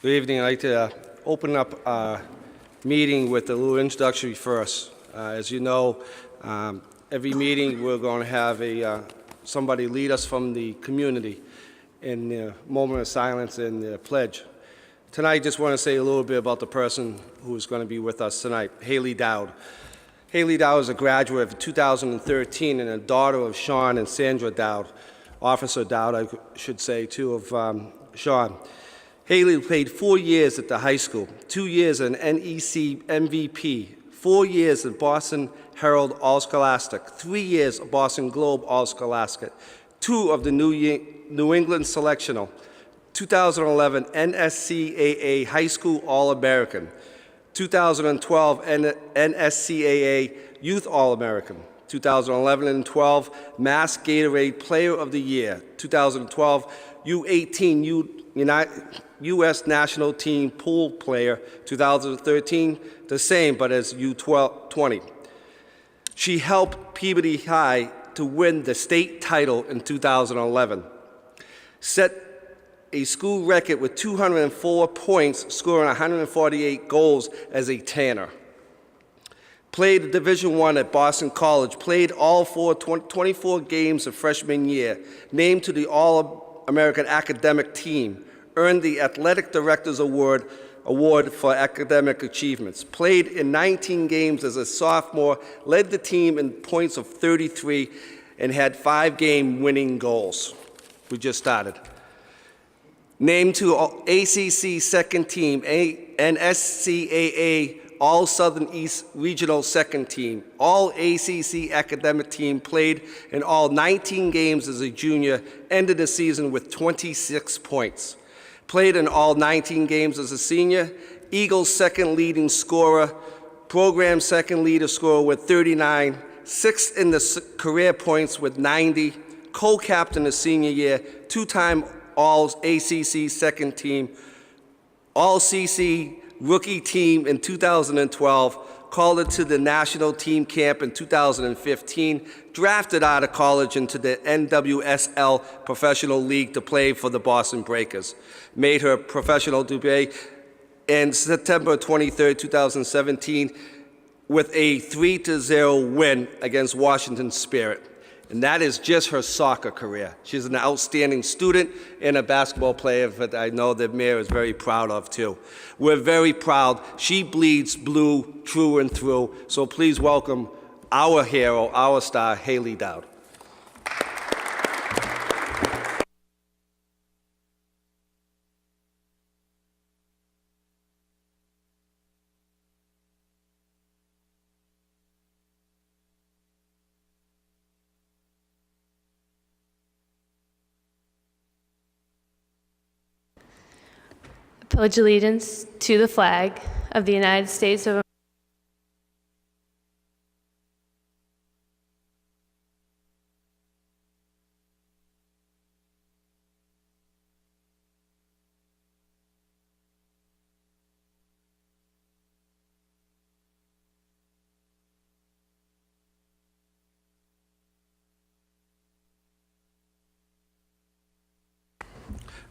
Good evening. I'd like to open up our meeting with a little introductory first. As you know, every meeting we're going to have somebody lead us from the community in the moment of silence and the pledge. Tonight, I just want to say a little bit about the person who is going to be with us tonight, Haley Dowd. Haley Dowd is a graduate of 2013 and a daughter of Sean and Sandra Dowd, Officer Dowd, I should say, too, of Sean. Haley played 4 years at the high school, 2 years an NEC MVP, 4 years at Boston Herald All-Scholastic, 3 years at Boston Globe All-Scholastic, 2 of the New England Selectional, 2011 NSCAA High School All-American, 2012 NSCAA Youth All-American, 2011 and 12 Mass Gatorade Player of the Year, 2012 U18 U.S. National Team Pool Player, 2013 the same, but as U20. She helped Peabody High to win the state title in 2011, set a school record with 204 points, scoring 148 goals as a Tanner. Played at Division I at Boston College, played all 24 games of freshman year, named to the All-American Academic Team, earned the Athletic Directors Award for Academic Achievements, played in 19 games as a sophomore, led the team in points of 33, and had 5 game-winning goals. We just started. Named to ACC Second Team, NSCAA All-Southern East Regional Second Team, All-ACC Academic Team, played in all 19 games as a junior, ended the season with 26 points. Played in all 19 games as a senior, Eagles second leading scorer, program second leader scorer with 39, 6th in the career points with 90, co-captain the senior year, 2-time All-ACC second team, All-CC rookie team in 2012, called it to the national team camp in 2015, drafted out of college into the NWSL Professional League to play for the Boston Breakers. Made her professional debut in September 23, 2017, with a 3-0 win against Washington Spirit. And that is just her soccer career. She's an outstanding student and a basketball player that I know the mayor is very proud of, too. We're very proud. She bleeds blue through and through. So please welcome our hero, our star, Haley Dowd. Pledge allegiance to the flag of the United States of America.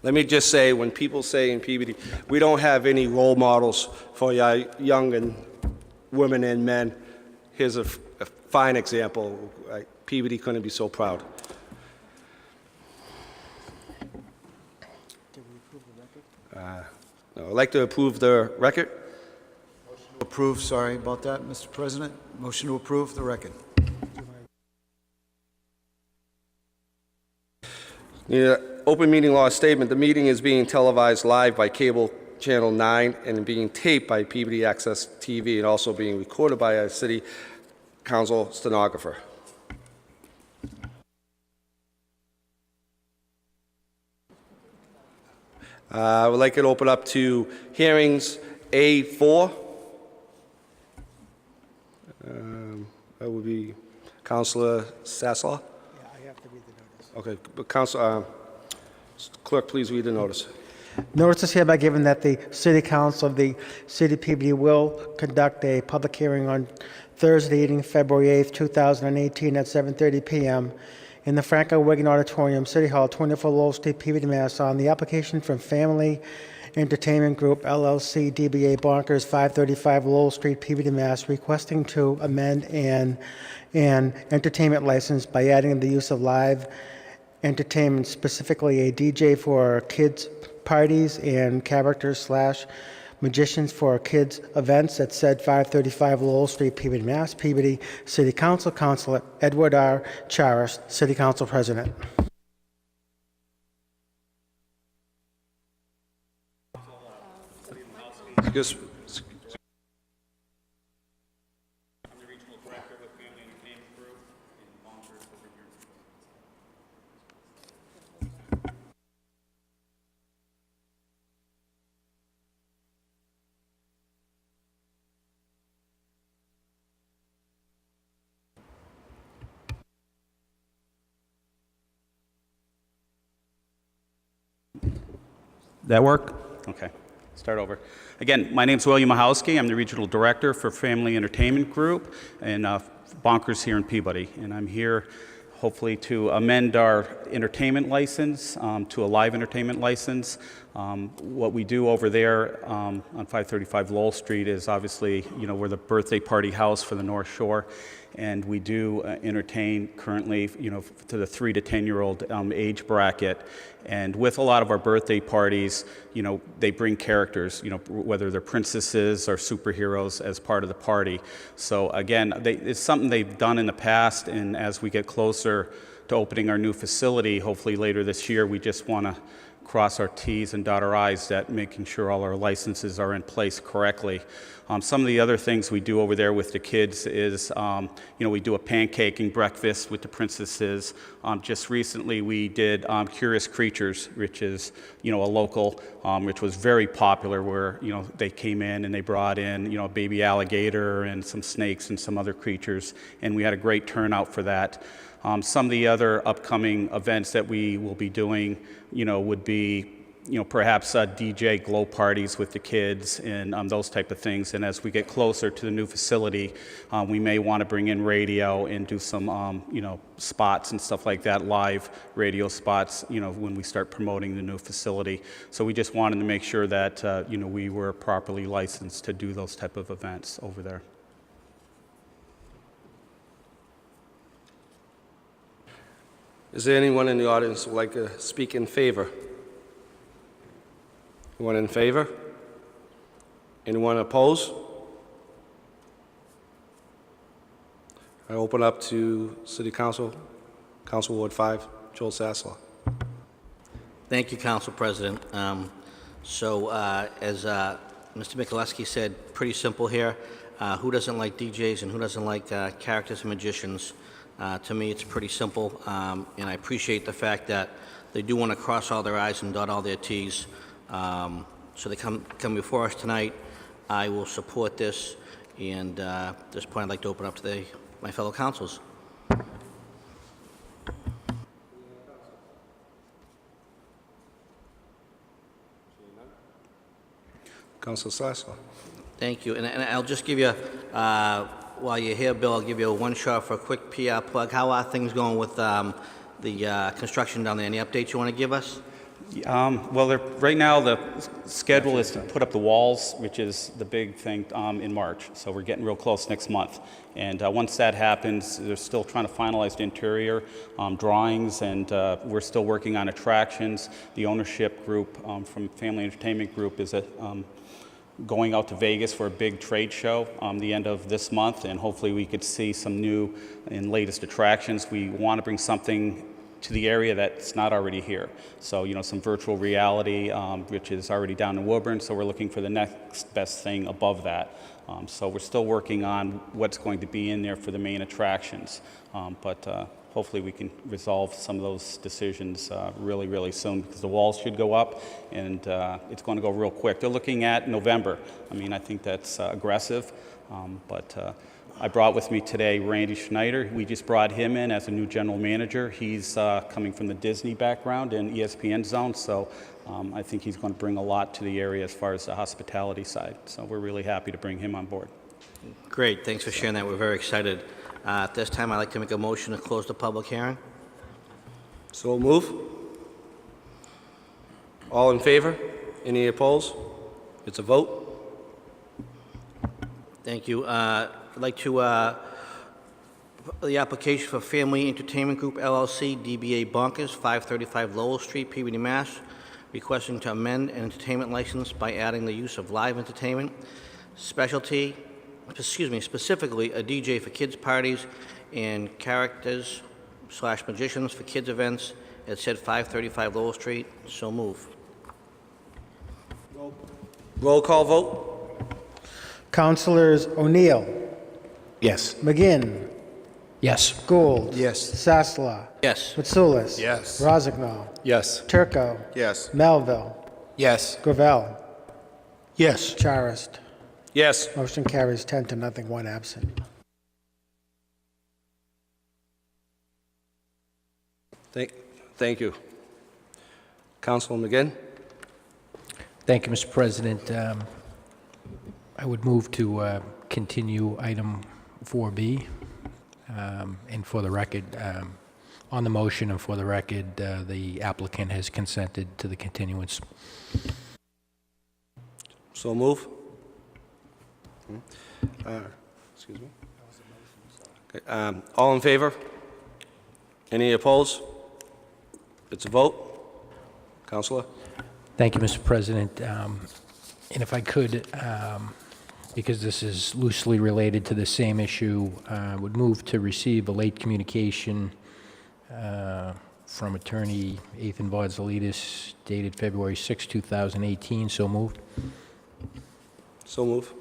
Let me just say, when people say in Peabody, we don't have any role models for young women and men, here's a fine example. Peabody couldn't be so proud. Did we approve the record? No, I'd like to approve the record. Motion to approve, sorry about that, Mr. President. Motion to approve the record. Yeah, open meeting law statement. The meeting is being televised live by cable channel 9 and being taped by Peabody Access TV and also being recorded by a city council stenographer. I would like to open up to hearings A4. That would be Councilor Sasslaw. Yeah, I have to read the notice. Okay, but Council, Clerk, please read the notice. Notice is hereby given that the City Council of the City of Peabody will conduct a public hearing on Thursday evening, February 8th, 2018 at 7:30 p.m. in the Franco Wigan Auditorium, City Hall, 24 Lowell Street, Peabody, Mass. on the application from Family Entertainment Group LLC, DBA Bonkers, 535 Lowell Street, Peabody, Mass., requesting to amend an entertainment license by adding the use of live entertainment, specifically a DJ for kids' parties and characters/magicians for kids' events at said 535 Lowell Street, Peabody, Mass. Peabody City Council, Councilor Edward R. Charis, City Council President. Excuse- I'm the regional director with Family Entertainment Group in Bonkers over here. That work? Okay. Start over. Again, my name's William Mahowski. I'm the regional director for Family Entertainment Group and Bonkers here in Peabody. And I'm here hopefully to amend our entertainment license to a live entertainment license. What we do over there on 535 Lowell Street is obviously, we're the birthday party house for the North Shore. And we do entertain currently, to the 3 to 10-year-old age bracket. And with a lot of our birthday parties, they bring characters, whether they're princesses or superheroes as part of the party. So again, it's something they've done in the past, and as we get closer to opening our new facility, hopefully later this year, we just want to cross our T's and dot our I's, that making sure all our licenses are in place correctly. Some of the other things we do over there with the kids is, we do a pancaking breakfast with the princesses. Just recently we did Curious Creatures, which is, a local, which was very popular, where, they came in and they brought in, a baby alligator and some snakes and some other creatures, and we had a great turnout for that. Some of the other upcoming events that we will be doing, would be, perhaps DJ glow parties with the kids and those type of things. And as we get closer to the new facility, we may want to bring in radio and do some, spots and stuff like that, live radio spots, when we start promoting the new facility. So we just wanted to make sure that, we were properly licensed to do those type of events over there. Is there anyone in the audience who would like to speak in favor? Anyone in favor? Anyone opposed? I open up to City Council, Council Ward 5, Joel Sassler. Thank you, Council President. As Mr. Mikuleski said, pretty simple here. Who doesn't like DJs and who doesn't like characters and magicians? To me, it's pretty simple, and I appreciate the fact that they do want to cross all their I's and dot all their T's. So they come before us tonight. I will support this, and at this point, I'd like to open up to my fellow councils. Council Sassler. Thank you, and I'll just give you, while you're here, Bill, I'll give you a one-shot for a quick PR plug. How are things going with the construction down there? Any updates you want to give us? Well, right now the schedule is to put up the walls, which is the big thing, in March. So we're getting real close next month. And once that happens, they're still trying to finalize the interior drawings, and we're still working on attractions. The ownership group from Family Entertainment Group is going out to Vegas for a big trade show the end of this month, and hopefully we could see some new and latest attractions. We want to bring something to the area that's not already here. So, some virtual reality, which is already down in Woburn, so we're looking for the next best thing above that. So we're still working on what's going to be in there for the main attractions, but hopefully we can resolve some of those decisions really, really soon, because the walls should go up, and it's going to go real quick. They're looking at November. I think that's aggressive, but I brought with me today Randy Schneider. We just brought him in as a new general manager. He's coming from the Disney background and ESPN zone, so I think he's going to bring a lot to the area as far as the hospitality side. So we're really happy to bring him on board. Great, thanks for sharing that. We're very excited. At this time, I'd like to make a motion to close the public hearing. So move. All in favor? Any opposed? It's a vote. Thank you. I'd like to, the application for Family Entertainment Group LLC, DBA Bonkers, 535 Lowell Street, Peabody, Mass., requesting to amend an entertainment license by adding the use of live entertainment, specifically a DJ for kids' parties and characters/magicians for kids' events at said 535 Lowell Street. So move. Roll call vote. Councilors O'Neill, Yes. McGinn, Yes. Gould. Yes. Sasla. Yes. Mitsoulas. Yes. Rozignol. Yes. Turco. Yes. Melville. Yes. Gravel. Yes. Charist. Yes. Motion carries 10-0, 1 absent. Thank you. Councilman McGinn? Thank you, Mr. President. I would move to continue item 4B. And for the record, on the motion and for the record, the applicant has consented to the continuance. So move. Excuse me. Okay, all in favor? Any opposed? It's a vote. Counselor? Thank you, Mr. President. And if I could, because this is loosely related to the same issue, I would move to receive a late communication from attorney Ethan Vodzalidis dated February 6, 2018. So moved. So move.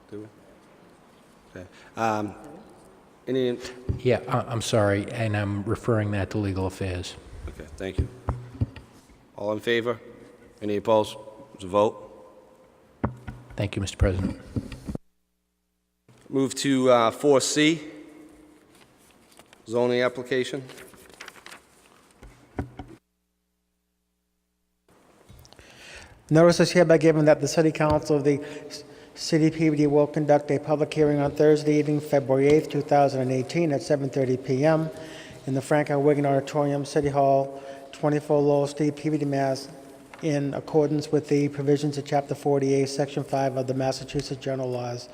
Do we? Okay. Any? Yeah, I'm sorry, and I'm referring that to legal affairs. Okay, thank you. All in favor? Any opposed? It's a vote. Thank you, Mr. President. Move to 4C, zoning application. Notice is hereby given that the City Council of the City of Peabody will conduct a public hearing on Thursday evening, February 8th, 2018, at 7:30 p.m. in the Frank R. Wigan Auditorium, City Hall, 24 Lowell Street, Peabody, Mass., in accordance with the provisions of Chapter 48, Section 5 of the Massachusetts General Laws,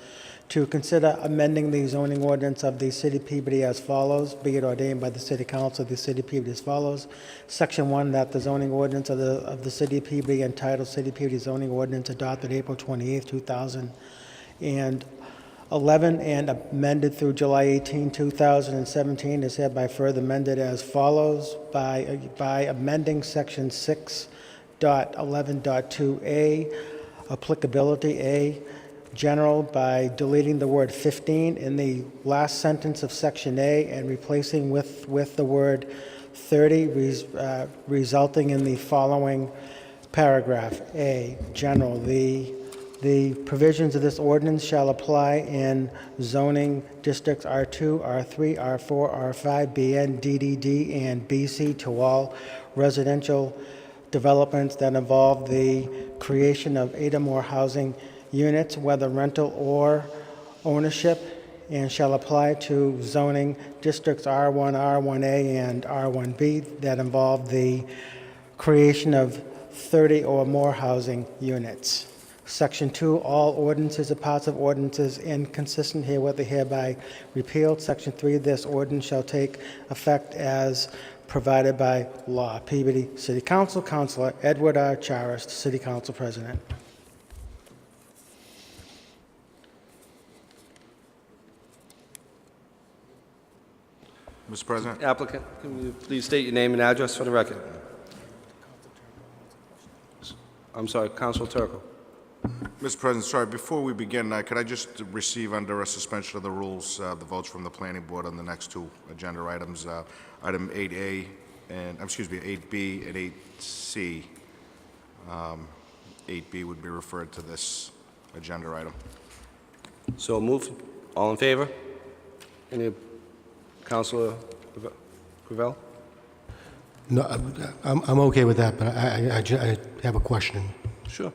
to consider amending the zoning ordinance of the City of Peabody as follows. Be it ordained by the City Council of the City of Peabody as follows. Section 1, that the zoning ordinance of the City of Peabody entitled City of Peabody Zoning Ordinance adopted April 28, 2011 and amended through July 18, 2017 is hereby further amended as follows by amending Section 6.11.2A, applicability A, general, by deleting the word 15 in the last sentence of Section A and replacing with the word 30, resulting in the following paragraph. A, general, the provisions of this ordinance shall apply in zoning districts R2, R3, R4, R5, BN, DDD, and BC to all residential developments that involve the creation of 8 or more housing units, whether rental or ownership, and shall apply to zoning districts R1, R1A, and R1B that involve the creation of 30 or more housing units. Section 2, all ordinances or parts of ordinances inconsistent herewith are hereby repealed. Section 3, this ordinance shall take effect as provided by law. Peabody City Council, Councilor Edward R. Charist, City Council President. Mr. President? Applicant, can you please state your name and address for the record? I'm sorry, Council Turco. Mr. President, sorry, before we begin, could I just receive under a suspension of the rules the votes from the planning board on the next 2 agenda items, item 8A and, 8B and 8C. 8B would be referred to this agenda item. So moved. All in favor? Any, Councilor Gravel? No, I'm okay with that, but I have a question. Sure.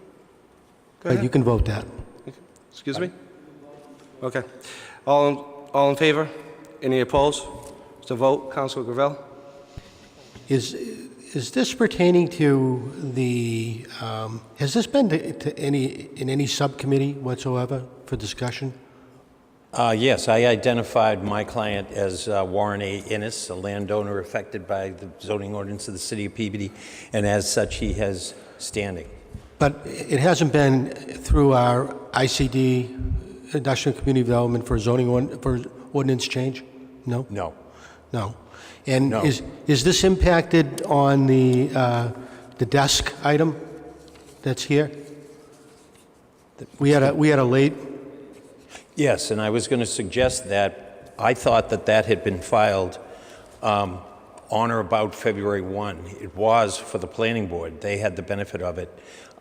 Go But ahead. you can vote that. Excuse me? Okay. All in favor? Any opposed? To vote, Councilor Gravel? Is is this pertaining to the, has this been in any subcommittee whatsoever for discussion? Yes, I identified my client as Warren A. Innes, a landowner affected by the zoning ordinance of the city of Peabody, and as such, he has standing. But it hasn't been through our ICD, Industrial Community Development, for for ordinance change? No? No. No. And No. is this impacted on the desk item that's here? We had a late, Yes, and I was going to suggest that I thought that that had been filed on or about February 1. It was for the planning board. They had the benefit of it.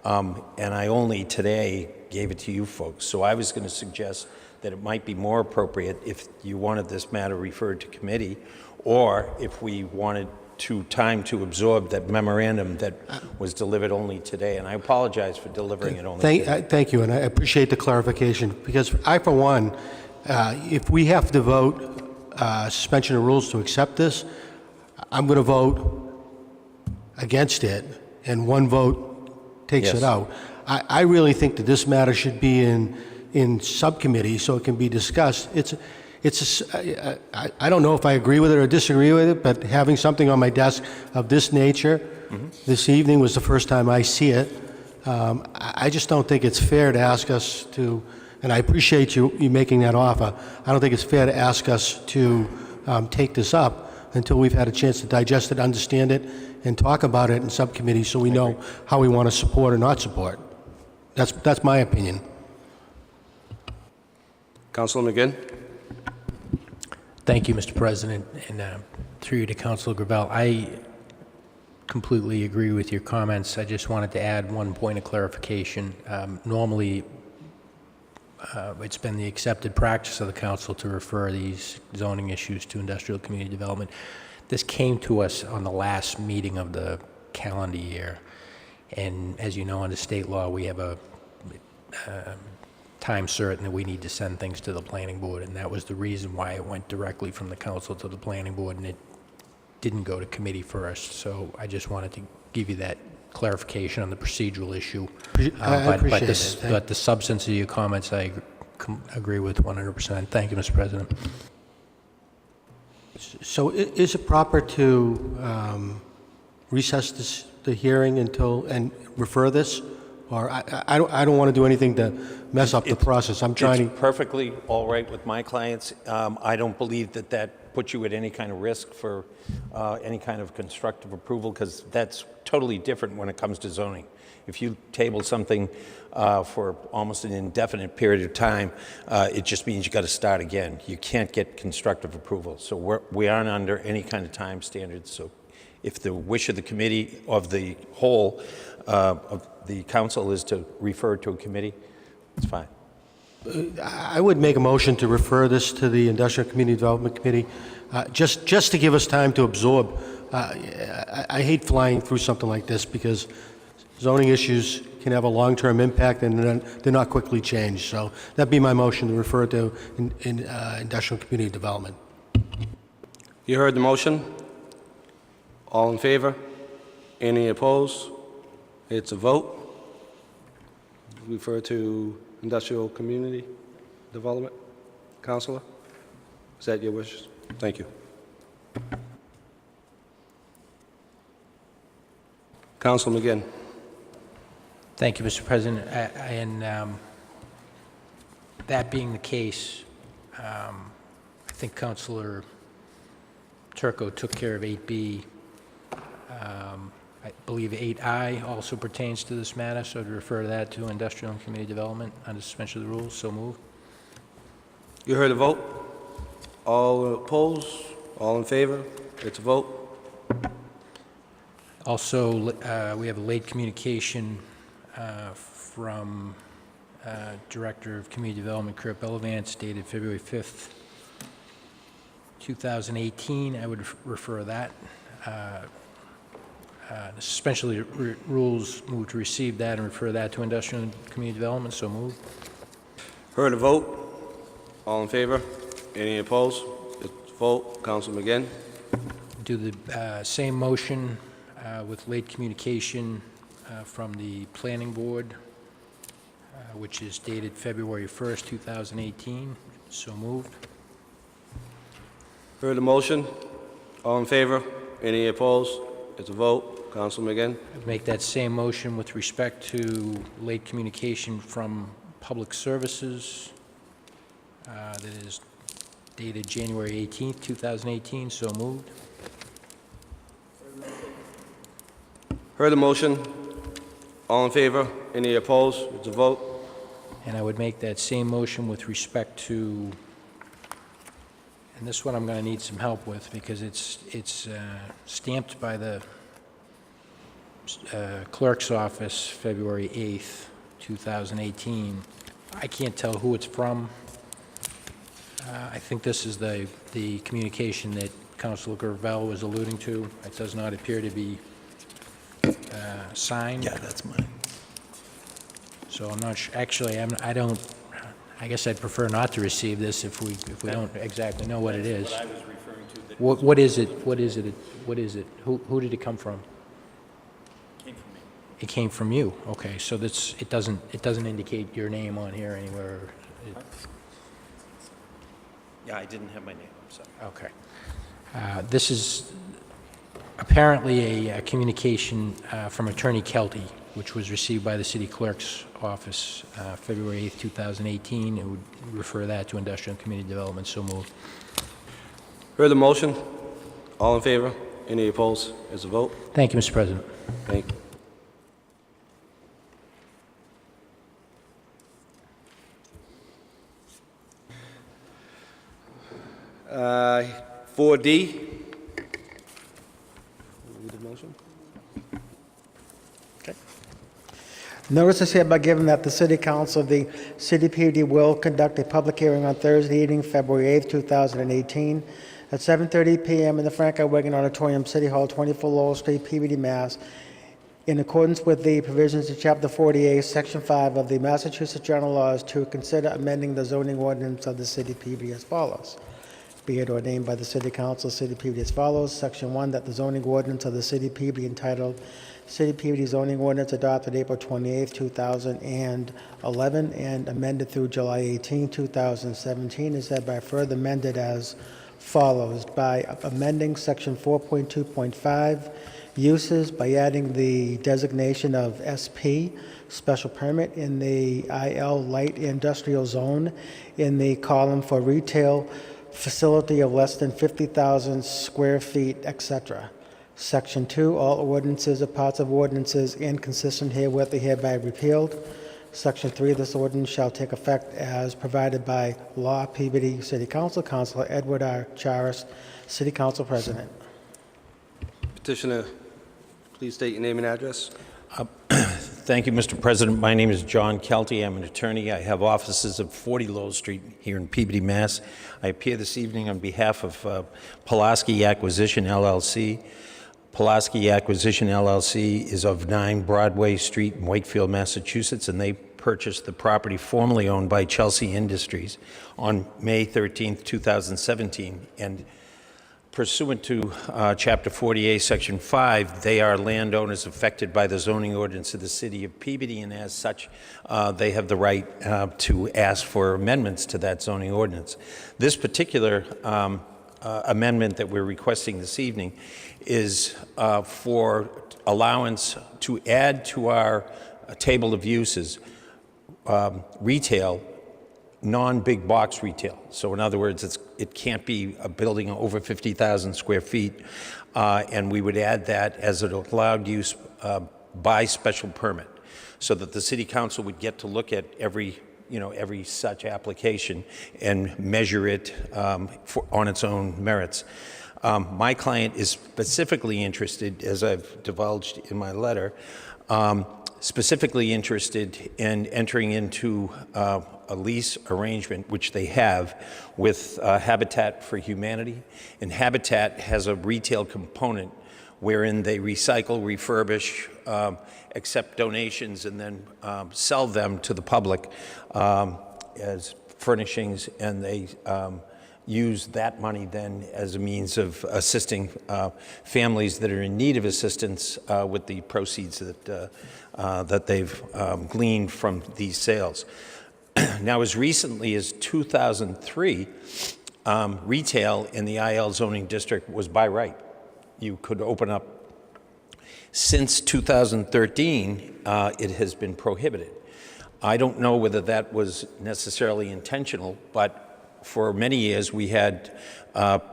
And I only today gave it to you folks. So I was going to suggest that it might be more appropriate if you wanted this matter referred to committee, or if we wanted time to absorb that memorandum that was delivered only today. And I apologize for delivering it only today. thank you, and I appreciate the clarification, because I, for one, if we have to vote suspension of rules to accept this, I'm going to vote against it, and one vote takes Yes. it out. I really think that this matter should be in subcommittee so it can be discussed. I don't know if I agree with it or disagree with it, but having something on my desk of this nature this evening was the first time I see it. I just don't think it's fair to ask us to, and I appreciate you making that offer. I don't think it's fair to ask us to take this up until we've had a chance to digest it, understand it, and talk about it in subcommittee so we know how we want to support or not support. That's my opinion. Councilor McGinn? Thank you, Mr. President, and through you to Councilor Gravel. I completely agree with your comments. I just wanted to add one point of clarification. Normally, it's been the accepted practice of the council to refer these zoning issues to industrial community development. This came to us on the last meeting of the calendar year, and as you know, under state law, we have a time certain that we need to send things to the planning board, and that was the reason why it went directly from the council to the planning board, and it didn't go to committee first. So I just wanted to give you that clarification on the procedural issue. I appreciate it. But the substance of your comments, I agree with 100%. Thank you, Mr. President. So is it proper to recess the hearing and refer this? Or I don't want to do anything to mess up the process. I'm trying It's perfectly all right with my clients. I don't believe that puts you at any kind of risk for any kind of constructive approval, because that's totally different when it comes to zoning. If you table something for almost an indefinite period of time, it just means you got to start again. You can't get constructive approval. So we aren't under any kind of time standards. So if the wish of the committee, of the whole, of the council is to refer to a committee, it's fine. I would make a motion to refer this to the Industrial Community Development Committee, just to give us time to absorb. I hate flying through something like this because zoning issues can have a long-term impact and they're not quickly changed. So that'd be my motion to refer to Industrial Community Development. You heard the motion? All in favor? Any opposed? It's a vote. Refer to Industrial Community Development. Councilor? Is that your wishes? Thank you. Councilor McGinn. Thank you, Mr. President. And that being the case, I think Councilor Turco took care of 8B. I believe 8I also pertains to this matter, so to refer to that to Industrial and Community Development under suspension of the rules. So move. You heard the vote? All opposed? All in favor? It's a vote. Also, we have a late communication from Director of Community Development, Kurt Bellavance, dated February 5th, 2018. I would refer that. The suspension of the rules, move to receive that and refer that to Industrial and Community Development. So move. Heard the vote? All in favor? Any opposed? It's a vote. Councilor McGinn. Do the same motion with late communication from the Planning Board, which is dated February 1st, 2018. So moved. Heard the motion? All in favor? Any opposed? It's a vote. Councilman McGinn? I'd make that same motion with respect to late communication from Public Services that is dated January 18th, 2018. So moved. Heard the motion? All in favor? Any opposed? It's a vote. And I would make that same motion with respect to, and this one I'm going to need some help with because it's stamped by the clerk's office February 8th, 2018. I can't tell who it's from. I think this is the communication that Councilor Gravel was alluding to. It does not appear to be signed. Yeah, that's mine. So I'm not actually, I don't, I guess I'd prefer not to receive this if we don't exactly know what it is. What I was referring to. What is it? What is it? What is it? Who did it come from? Came from me. It came from you. Okay, so it doesn't indicate your name on here anywhere. Yeah, I didn't have my name, I'm sorry. Okay. This is apparently a communication from Attorney Kelty, which was received by the city clerk's office February 8th, 2018. It would refer that to Industrial and Community Development. So moved. Heard the motion? All in favor? Any opposed? It's a vote. Thank you, Mr. President. Thank you. 4D. Read the motion. Notice is hereby given that the City Council of the City of Peabody will conduct a public hearing on Thursday evening, February 8th, 2018, at 7:30 p.m. in the Frank I. Wigan Auditorium, City Hall, 24 Lowell Street, Peabody, Mass., in accordance with the provisions of Chapter 48, Section 5 of the Massachusetts General Laws, to consider amending the zoning ordinance of the City of Peabody as follows. Be it ordained by the City Council, City of Peabody as follows. Section 1, that the zoning ordinance of the City of Peabody entitled City of Peabody zoning ordinance adopted April 28, 2011, and amended through July 18, 2017, is hereby further amended as follows by amending Section 4.2.5, uses, by adding the designation of SP, special permit, in the IL light industrial zone in the column for retail facility of less than 50,000 square feet, etc. Section 2, all ordinances or parts of ordinances inconsistent herewith are hereby repealed. Section 3, this ordinance shall take effect as provided by law. Peabody City Council, Councilor Edward R. Charis, City Council President. Petitioner, please state your name and address. Thank you, Mr. President. My name is John Kelty. I'm an attorney. I have offices at 40 Lowell Street here in Peabody, Mass. I appear this evening on behalf of Pulaski Acquisition, LLC. Pulaski Acquisition, LLC is of 9 Broadway Street in Wakefield, Massachusetts, and they purchased the property formerly owned by Chelsea Industries on May 13th, 2017. And pursuant to Chapter 48, Section 5, they are landowners affected by the zoning ordinance of the City of Peabody, and as such, they have the right to ask for amendments to that zoning ordinance. This particular amendment that we're requesting this evening is for allowance to add to our table of uses retail, non-big box retail. So in other words, it can't be a building over 50,000 square feet, and we would add that as an allowed use by special permit, so that the City Council would get to look at every such application and measure it on its own merits. My client is specifically interested, as I've divulged in my letter, specifically interested in entering into a lease arrangement, which they have, with Habitat for Humanity. And Habitat has a retail component wherein they recycle, refurbish, accept donations, and then sell them to the public as furnishings, and they use that money then as a means of assisting families that are in need of assistance with the proceeds that they've gleaned from these sales. Now, as recently as 2003, retail in the IL zoning district was by right. You could open up. Since 2013, it has been prohibited. I don't know whether that was necessarily intentional, but for many years we had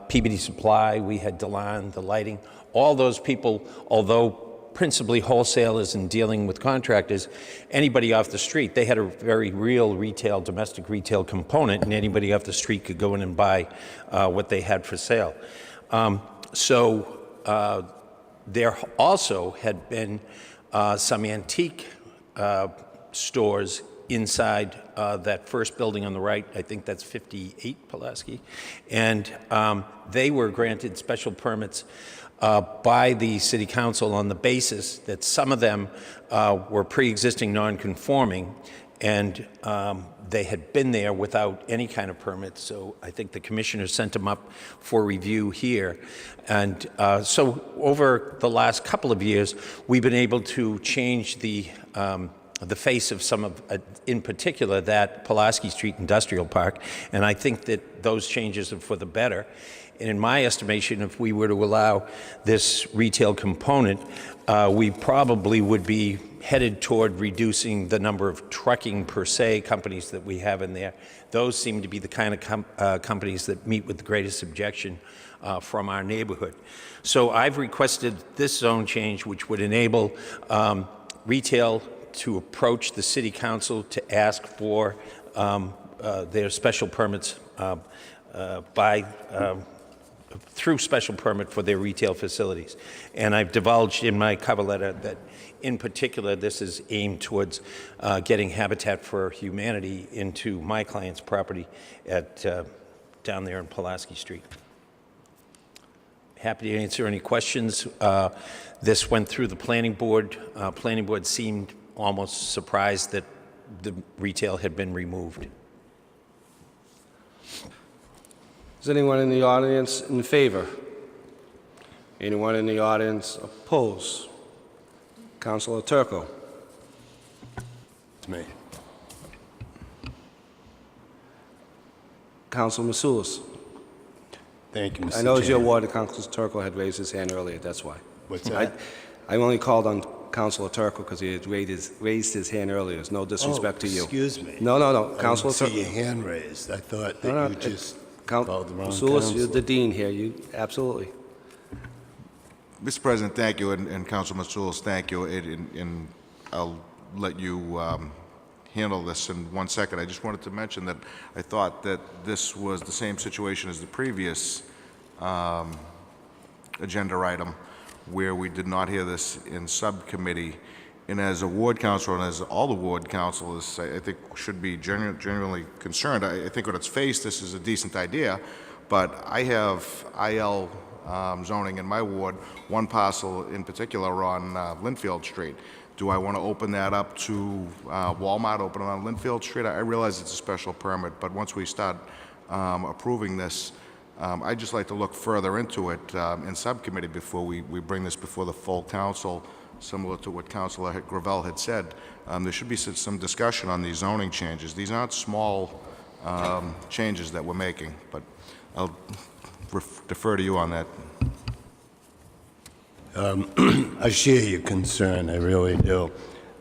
Peabody Supply, we had Delan, the lighting, all those people, although principally wholesalers and dealing with contractors, anybody off the street, they had a very real retail, domestic retail component, and anybody off the street could go in and buy what they had for sale. There also had been some antique stores inside that first building on the right. I think that's 58 Pulaski. And they were granted special permits by the city council on the basis that some of them were pre-existing non-conforming, and they had been there without any kind of permit. So I think the commissioner sent them up for review here. And so over the last couple of years, we've been able to change the face of some of, in particular, that Pulaski Street Industrial Park. And I think that those changes are for the better. And in my estimation, if we were to allow this retail component, we probably would be headed toward reducing the number of trucking per se companies that we have in there. Those seem to be the kind of companies that meet with the greatest objection from our neighborhood. So I've requested this zone change, which would enable retail to approach the city council to ask for their special permits through special permit for their retail facilities. And I've divulged in my cover letter that in particular this is aimed towards getting Habitat for Humanity into my client's property at down there on Pulaski Street. Happy to answer any questions. This went through the planning board. Planning board seemed almost surprised that the retail had been removed. Is anyone in the audience in favor? Anyone in the audience opposed? Councilor Turco. It's me. Councilor Masulis. Thank you, Mr. I know it's your Chairman. ward. Councilor Turco had raised his hand earlier, that's why. What's that? I only called on Councilor Turco because he had raised his hand earlier. There's no disrespect to you. Excuse me. No. I Councilor didn't see Turco. your hand raised. I thought that you just called the wrong Masulis, you're the council. dean here. You absolutely. Mr. President, thank you, and Councilor Matsoulis, thank you, and I'll let you handle this in 1 second. I just wanted to mention that I thought that this was the same situation as the previous agenda item, where we did not hear this in subcommittee. And as a ward councilor, and as all the ward councilors, I think should be genuinely concerned. I think on its face, this is a decent idea, but I have IL zoning in my ward, one parcel in particular on Linfield Street. Do I want to open that up to Walmart, open it on Linfield Street? I realize it's a special permit, but once we start approving this, I'd just like to look further into it in subcommittee before we bring this before the full council, similar to what Councilor Gravel had said. There should be some discussion on these zoning changes. These aren't small changes that we're making, but I'll defer to you on that. I share your concern, I really do.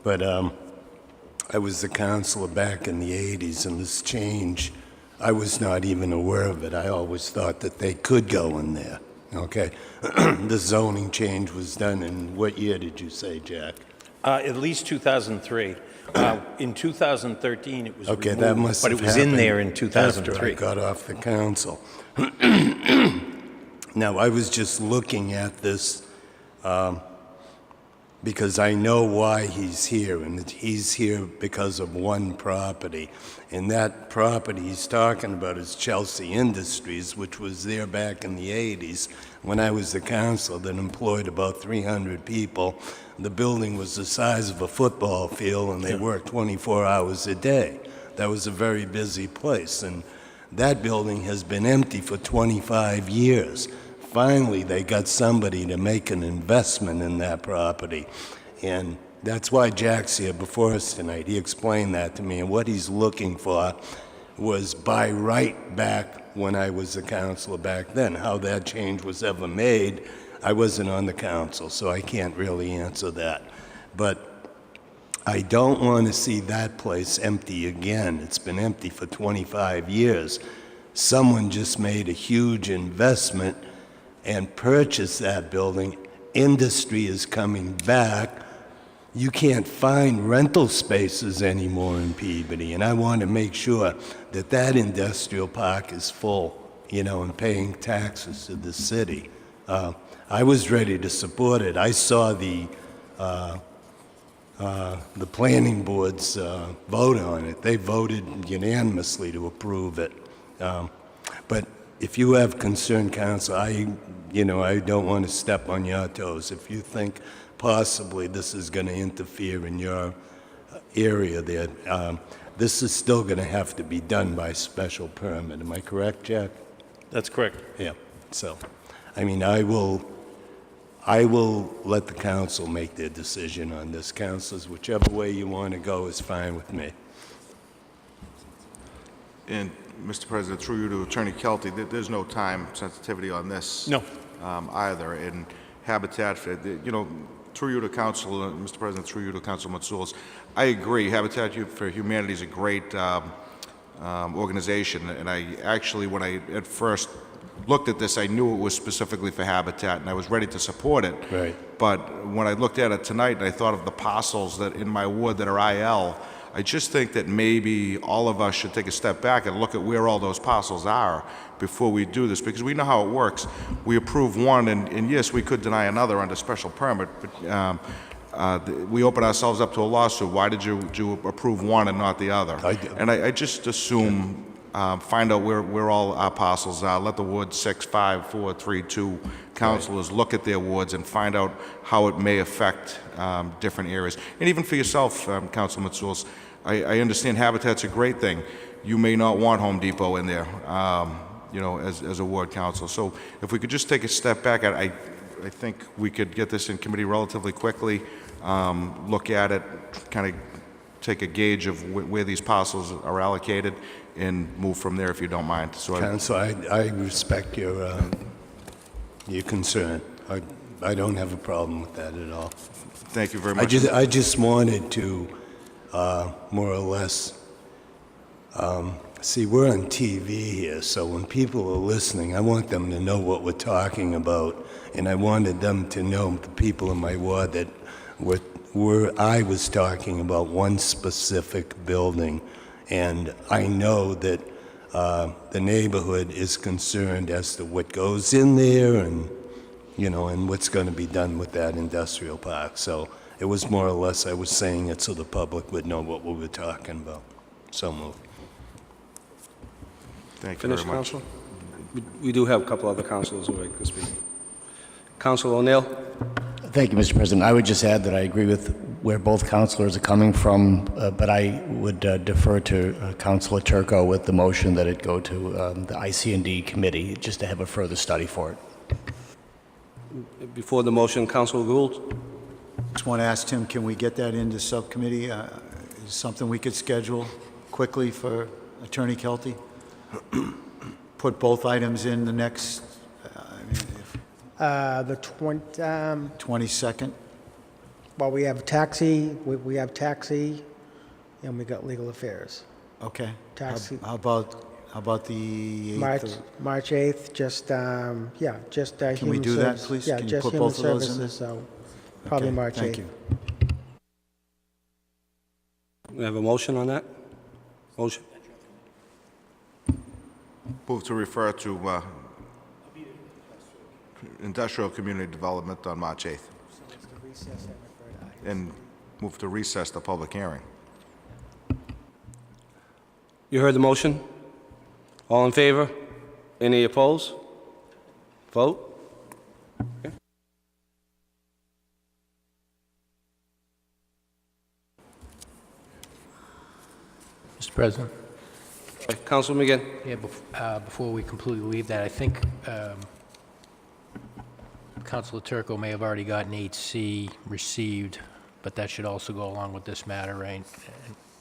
But I was a councilor back in the 80s, and this change, I was not even aware of it. I always thought that they could go in there, okay? The zoning change was done in what year did you say, Jack? At least 2003. In 2013, it was Okay, removed, that must but have it was in happened there in 2003. after I got off the council. Now, I was just looking at this because I know why he's here, and he's here because of one property. And that property he's talking about is Chelsea Industries, which was there back in the 80s when I was the council that employed about 300 people. The building was the size of a football field, and they worked 24 hours a day. That was a very busy place, and That building has been empty for 25 years. Finally, they got somebody to make an investment in that property. And that's why Jack's here before us tonight. He explained that to me, and what he's looking for was by right back when I was a councilor back then. How that change was ever made, I wasn't on the council, so I can't really answer that. But I don't want to see that place empty again. It's been empty for 25 years. Someone just made a huge investment and purchased that building. Industry is coming back. You can't find rental spaces anymore in Peabody, and I want to make sure that that industrial park is full, and paying taxes to the city. I was ready to support it. I saw the planning board's vote on it. They voted unanimously to approve it. But if you have concern, council, I don't want to step on your toes. If you think possibly this is going to interfere in your area there, this is still going to have to be done by special permit. Am I correct, Jack? That's correct. Yeah. So, I mean, I will let the council make their decision on this. Councilors, whichever way you want to go is fine with me. And, Mr. President, through you to Attorney Kelty, there's no time sensitivity on this. No. Either. And Habitat, through you to Council, Mr. President, through you to Council Matsoulis, I agree. Habitat for Humanity is a great organization, and I actually, when I at first looked at this, I knew it was specifically for Habitat, and I was ready to support it. Right. But when I looked at it tonight, and I thought of the parcels that in my ward that are IL, I just think that maybe all of us should take a step back and look at where all those parcels are before we do this, because we know how it works. We approve one, and yes, we could deny another under special permit, but we open ourselves up to a lawsuit. Why did you approve one and not the other? And I just assume, find out where all our parcels are. Let the Ward 6, 5, 4, 3, 2 councilors look at their wards and find out how it may affect different areas. And even for yourself, Councilman Matsoulis, I understand Habitat's a great thing. You may not want Home Depot in there, as a ward council. So if we could just take a step back, I think we could get this in committee relatively quickly, look at it, kind of take a gauge of where these parcels are allocated, and move from there if you don't mind. So Council, I respect your concern. I don't have a problem with that at all. Thank you very much. I just wanted to more or less see, we're on TV here, so when people are listening, I want them to know what we're talking about, and I wanted them to know, the people in my ward, that I was talking about one specific building, and I know that the neighborhood is concerned as to what goes in there and what's going to be done with that industrial park. So it was more or less, I was saying it so the public would know what we were talking about. So moved. Thank you Finish, very much. Council? We do have a couple other councilors who would like to speak. Councilor O'Neill? Thank you, Mr. President. I would just add that I agree with where both councilors are coming from, but I would defer to Councilor Turco with the motion that it go to the IC&D committee just to have a further study for it. Before the motion, Councilor Gould? Just want to ask Tim, can we get that into subcommittee? Is something we could schedule quickly for Attorney Kelty? Put both items in the next, The 22nd? well, we have taxi, we have taxi, and we got legal affairs. Okay. Taxi. How about the 8th? March 8th, just Can we human do that, service- please? Yeah, Can you just put human both of those in services, there? so probably Okay, March 8th. Thank you. We have a motion on that? Motion? Move to refer to Industrial Community Development on March 8th. And move to recess the public hearing. You heard the motion? All in favor? Any opposed? Vote? Okay. Mr. President? Council McGinn. Yeah, before we completely leave that, I think Councilor Turco may have already gotten 8C received, but that should also go along with this matter, right?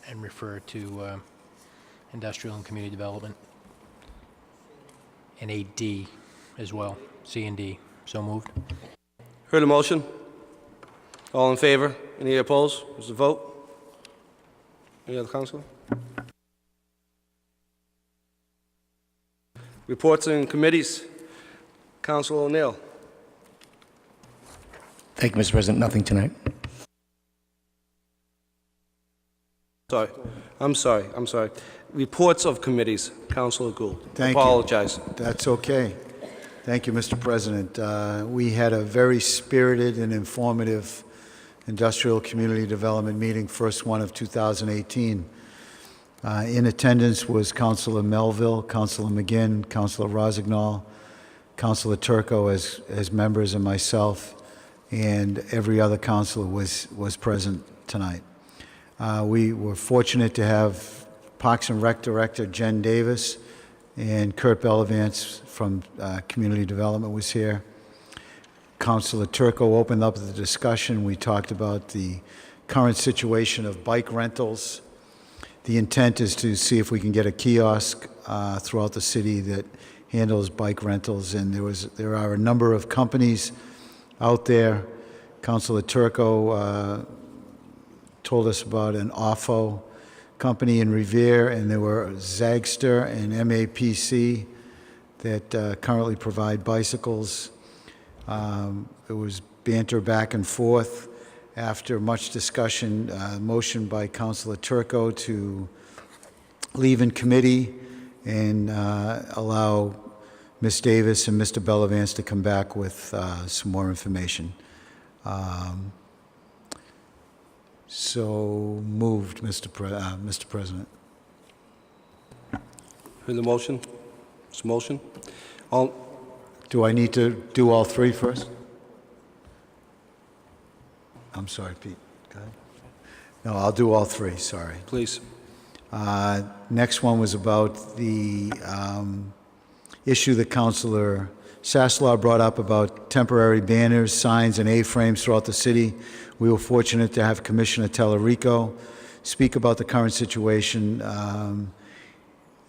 And refer to industrial and community development. And 8D as well, C and D. So moved. Heard the motion? All in favor? Any opposed? Is the vote? Any other councilor? Reports and committees. Councilor O'Neill. Thank you, Mr. President. Nothing tonight. I'm sorry. Reports of committees. Councilor Gould. Thank you. Apologize. That's okay. Thank you, Mr. President. We had a very spirited and informative industrial community development meeting, first one of 2018. In attendance was Councilor Melville, Councilor McGinn, Councilor Rossignol, Councilor Turco as members, and myself, and every other councilor was present tonight. We were fortunate to have Parks and Rec Director Jen Davis and Kurt Bellavance from Community Development was here. Councilor Turco opened up the discussion. We talked about the current situation of bike rentals. The intent is to see if we can get a kiosk throughout the city that handles bike rentals, and there are a number of companies out there. Councilor Turco told us about an OFO company in Revere, and there were Zagster and MAPC that currently provide bicycles. There was banter back and forth. After much discussion, motion by Councilor Turco to leave in committee and allow Ms. Davis and Mr. Bellavance to come back with some more information. So moved, Mr. President. Heard the motion? This motion? Do I need to do all three first? I'm sorry, Pete. Go ahead. No, I'll do all three, sorry. Please. Next one was about the issue that Councilor Sasslaw brought up about temporary banners, signs, and A-frames throughout the city. We were fortunate to have Commissioner Tellerico speak about the current situation.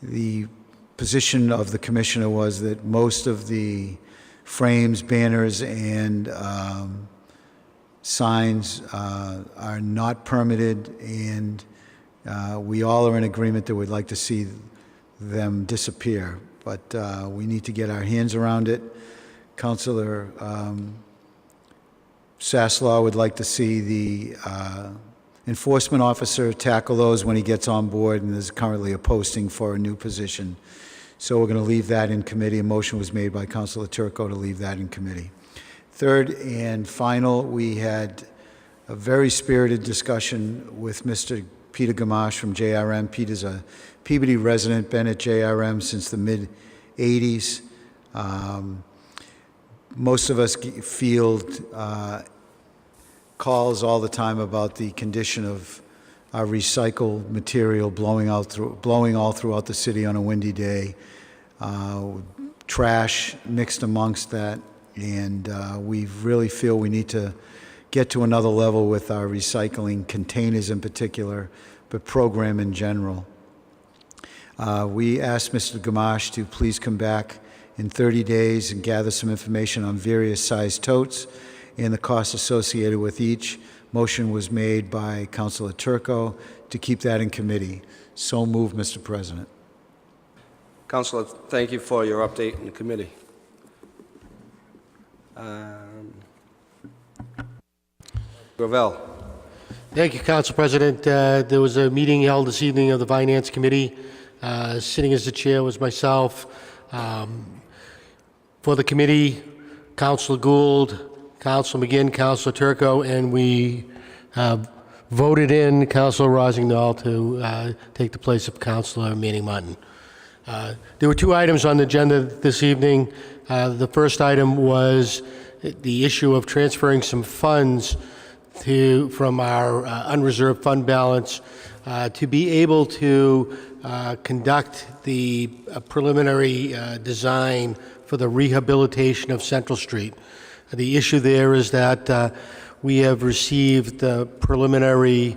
The position of the commissioner was that most of the frames, banners, and signs are not permitted, and we all are in agreement that we'd like to see them disappear, but we need to get our hands around it. Councilor Sasslaw would like to see the enforcement officer tackle those when he gets on board, and there's currently a posting for a new position. So we're going to leave that in committee. A motion was made by Councilor Turco to leave that in committee. Third and final, we had a very spirited discussion with Mr. Peter Gamache from JRM. Peter's a Peabody resident, been at JRM since the mid-'80s. Most of us field calls all the time about the condition of our recycled material blowing all throughout the city on a windy day. Trash mixed amongst that, and we really feel we need to get to another level with our recycling containers in particular, but program in general. We asked Mr. Gamache to please come back in 30 days and gather some information on various size totes and the costs associated with each. Motion was made by Councilor Turco to keep that in committee. So moved, Mr. President. Councilor, thank you for your update in the committee. Gravel. Thank you, Council President. There was a meeting held this evening of the Finance Committee. Sitting as the chair was myself. For the committee, Councilor Gould, Councilor McGinn, Councilor Turco, and we voted in Councilor Rossignol to take the place of Councilor Manning Martin. There were two items on the agenda this evening. The first item was the issue of transferring some funds from our unreserved fund balance to be able to conduct the preliminary design for the rehabilitation of Central Street. The issue there is that we have received the preliminary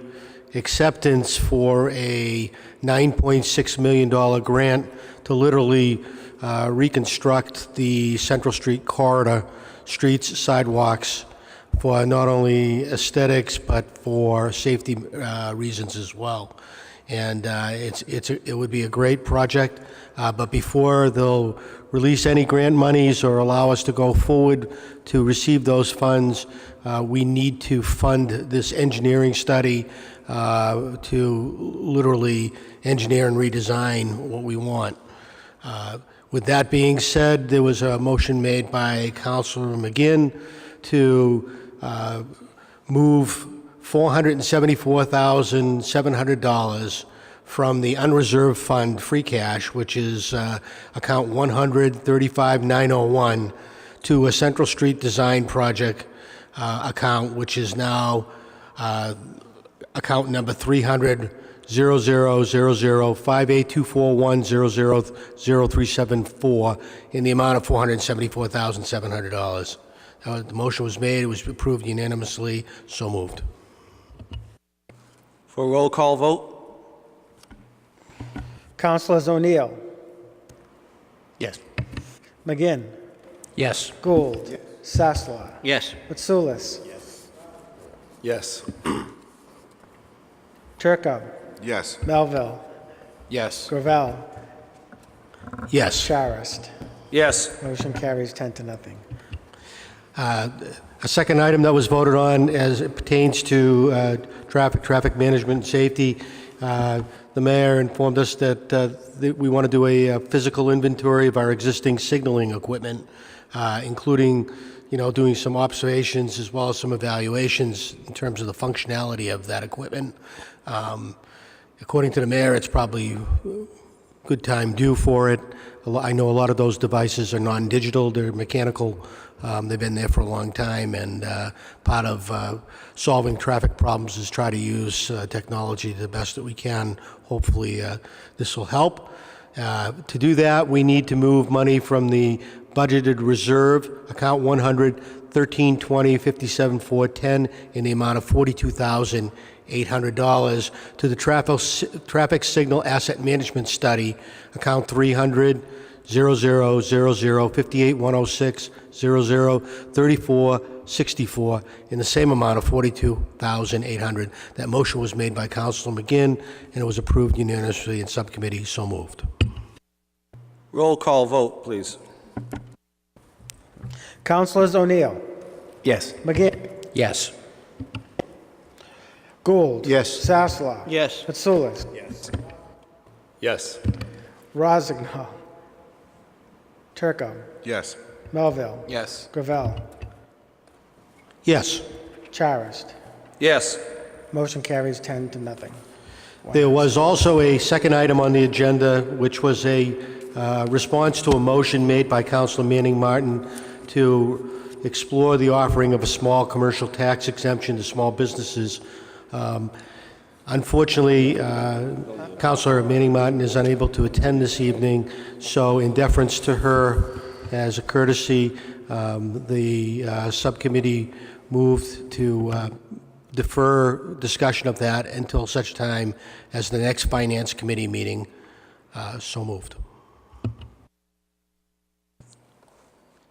acceptance for a $9.6 million grant to literally reconstruct the Central Street corridor, streets, sidewalks, for not only aesthetics but for safety reasons as well. And it would be a great project, but before they'll release any grant monies or allow us to go forward to receive those funds, we need to fund this engineering study to literally engineer and redesign what we want. With that being said, there was a motion made by Councilor McGinn to move $474,700 from the unreserved fund free cash, which is account 100-35901, to a Central Street Design Project account, which is now account number 300-000-58241-000374 in the amount of $474,700. The motion was made, it was approved unanimously, so moved. For a roll call vote? Councilors O'Neill, Yes. McGinn, Yes. Gould, Sasslaw, Yes. Mitsoulas, Yes. Turco, Yes. Melville, Yes. Gravel, Yes. Charist. Yes. Motion carries 10-0. A second item that was voted on as it pertains to traffic management and safety, the mayor informed us that we want to do a physical inventory of our existing signaling equipment, including, doing some observations as well as some evaluations in terms of the functionality of that equipment. According to the mayor, it's probably good time due for it. I know a lot of those devices are non-digital, they're mechanical. They've been there for a long time, and part of solving traffic problems is try to use technology the best that we can. Hopefully, this will help. To do that, we need to move money from the budgeted reserve, account 100-1320-57-410, in the amount of $42,800 to the traffic signal asset management study, account 300-000-58106-003464, in the same amount of $42,800. That motion was made by Councilor McGinn, and it was approved unanimously in subcommittee. So moved. Roll call vote, please. Councilors O'Neill, Yes. McGinn, Yes. Gould. Yes. Sasslaw. Yes. Mitsoulas. Yes. Rosignol. Turco. Yes. Melville. Yes. Gravel. Yes. Charist. Yes. Motion carries 10-0. There was also a second item on the agenda, which was a response to a motion made by Councilor Manning Martin to explore the offering of a small commercial tax exemption to small businesses. Unfortunately, Councilor Manning Martin is unable to attend this evening, so in deference to her, as a courtesy, the subcommittee moved to defer discussion of that until such time as the next Finance Committee meeting. So moved.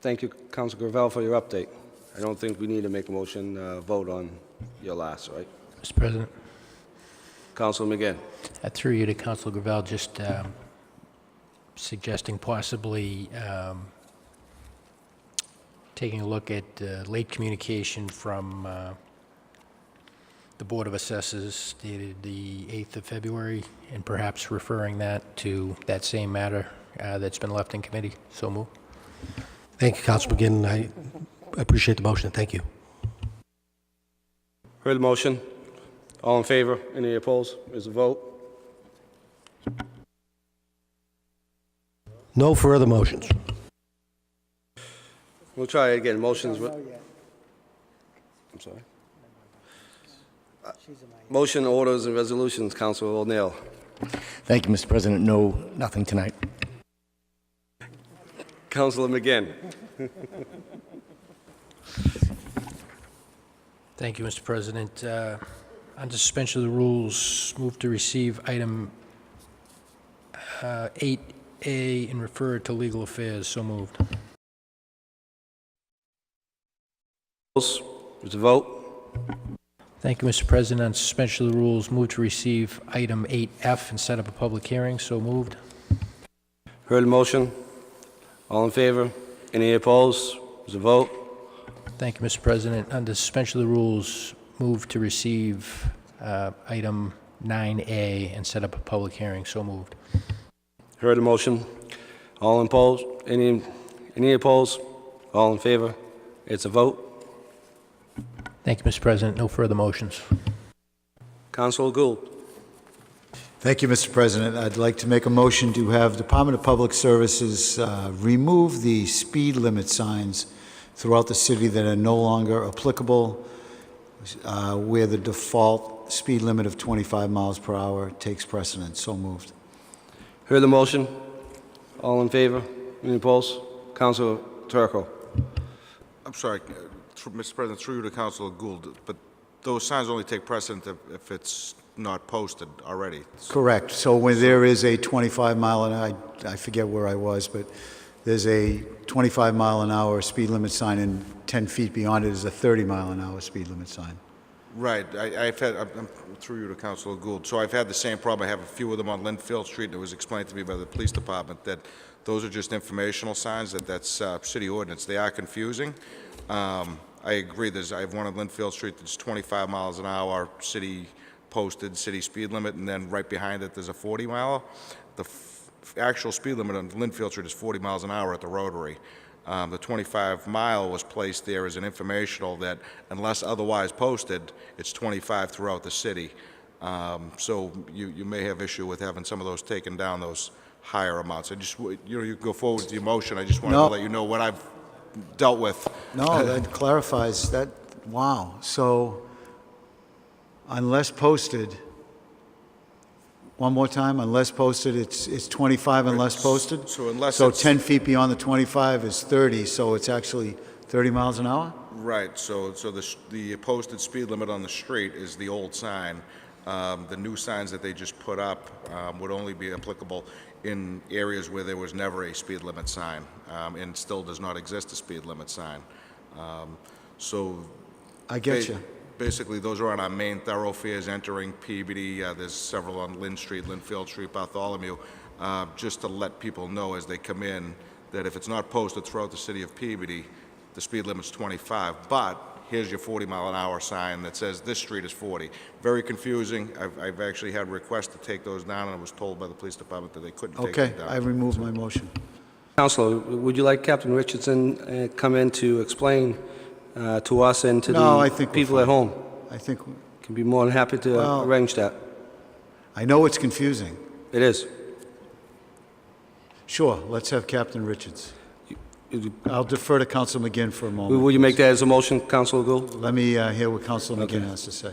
Thank you, Councilor Gravel, for your update. I don't think we need to make a motion, vote on your last, right? Mr. President, Councilor McGinn. through you to Councilor Gravel, just suggesting possibly taking a look at late communication from the Board of Assessors dated the 8th of February, and perhaps referring that to that same matter that's been left in committee. So move. Thank you, Councilor McGinn. I appreciate the motion. Thank you. Heard the motion. All in favor? Any opposed? Is a vote? No further motions. We'll try it again. Motions. I'm sorry. Motion, orders, and resolutions, Councilor O'Neill. Thank you, Mr. President. No, nothing tonight. Councilor McGinn. Thank you, Mr. President. Under suspension of the rules, move to receive item 8A and refer it to legal affairs. So moved. There's a vote. Thank you, Mr. President. On suspension of the rules, move to receive item 8F and set up a public hearing. So moved. Heard the motion. All in favor? Any opposed? There's a vote. Thank you, Mr. President. Under suspension of the rules, move to receive item 9A and set up a public hearing. So moved. Heard the motion. All opposed? Any opposed? All in favor? It's a vote. Thank you, Mr. President. No further motions. Councilor Gould. Thank you, Mr. President. I'd like to make a motion to have Department of Public Services remove the speed limit signs throughout the city that are no longer applicable, where the default speed limit of 25 miles per hour takes precedence. So moved. Heard the motion. All in favor? Any opposed? Councilor Turco. I'm sorry, Mr. President, through you to Councilor Gould, but those signs only take precedent if it's not posted already. Correct. So when there is a 25 mile an hour, I forget where I was, but there's a 25 mile an hour speed limit sign, and 10 feet beyond it is a 30 mile an hour speed limit sign. Right. I'm through you to Councilor Gould. So I've had the same problem. I have a few of them on Linfield Street, and it was explained to me by the police department that those are just informational signs, that's city ordinance. They are confusing. I agree. I have one on Linfield Street that's 25 miles an hour, city posted, city speed limit, and then right behind it there's a 40 mile. The actual speed limit on Linfield Street is 40 miles an hour at the Rotary. The 25 mile was placed there as an informational that, unless otherwise posted, it's 25 throughout the city. So you may have issue with having some of those taken down, those higher amounts. I just, you can go forward with your motion. I just wanted to let you know what I've dealt with. No, that clarifies that. Wow. So unless posted, one more time, unless posted, it's 25 unless posted? So 10 feet beyond the 25 is 30, so it's actually 30 miles an hour? Right, so the posted speed limit on the street is the old sign. The new signs that they just put up would only be applicable in areas where there was never a speed limit sign, and still does not exist a speed limit sign. So I get you. basically, those are on our main thoroughfares entering Peabody. There's several on Lynn Street, Linfield Street, Bartholomew, just to let people know as they come in that if it's not posted throughout the city of Peabody, the speed limit's 25, but here's your 40 mile an hour sign that says this street is 40. Very confusing. I've actually had requests to take those down, and I was told by the police department that they couldn't take them down. Okay, I remove my motion. Councilor, would you like Captain Richardson come in to explain to us and to No, I the think we're people at fine. home? I think, Can be more than happy to arrange that. I know it's confusing. It is. Sure, let's have Captain Richards. I'll defer to Council McGinn for a moment. Will you make that as a motion, Councilor Gould? Let me hear what Council McGinn has to say.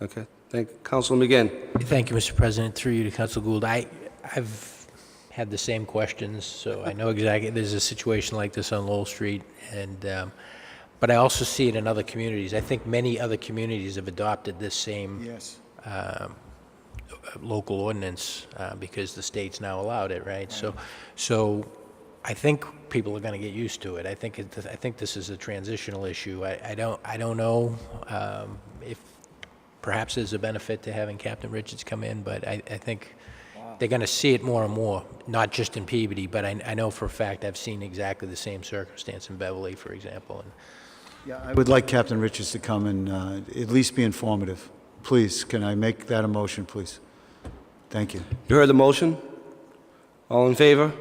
Okay. Thank you. Councilor McGinn. Thank you, Mr. President. Through you to Council Gould. I've had the same questions, so I know exactly there's a situation like this on Lowell Street, and but I also see it in other communities. I think many other communities have adopted this same Yes. local ordinance because the state's now allowed it, right? So I think people are going to get used to it. I think this is a transitional issue. I don't know if perhaps there's a benefit to having Captain Richards come in, but I think they're going to see it more and more, not just in Peabody, but I know for a fact I've seen exactly the same circumstance in Beverly, for example. And Yeah, I would like Captain Richards to come and at least be informative. Please, can I make that a motion, please? Thank you. You heard the motion? All in favor?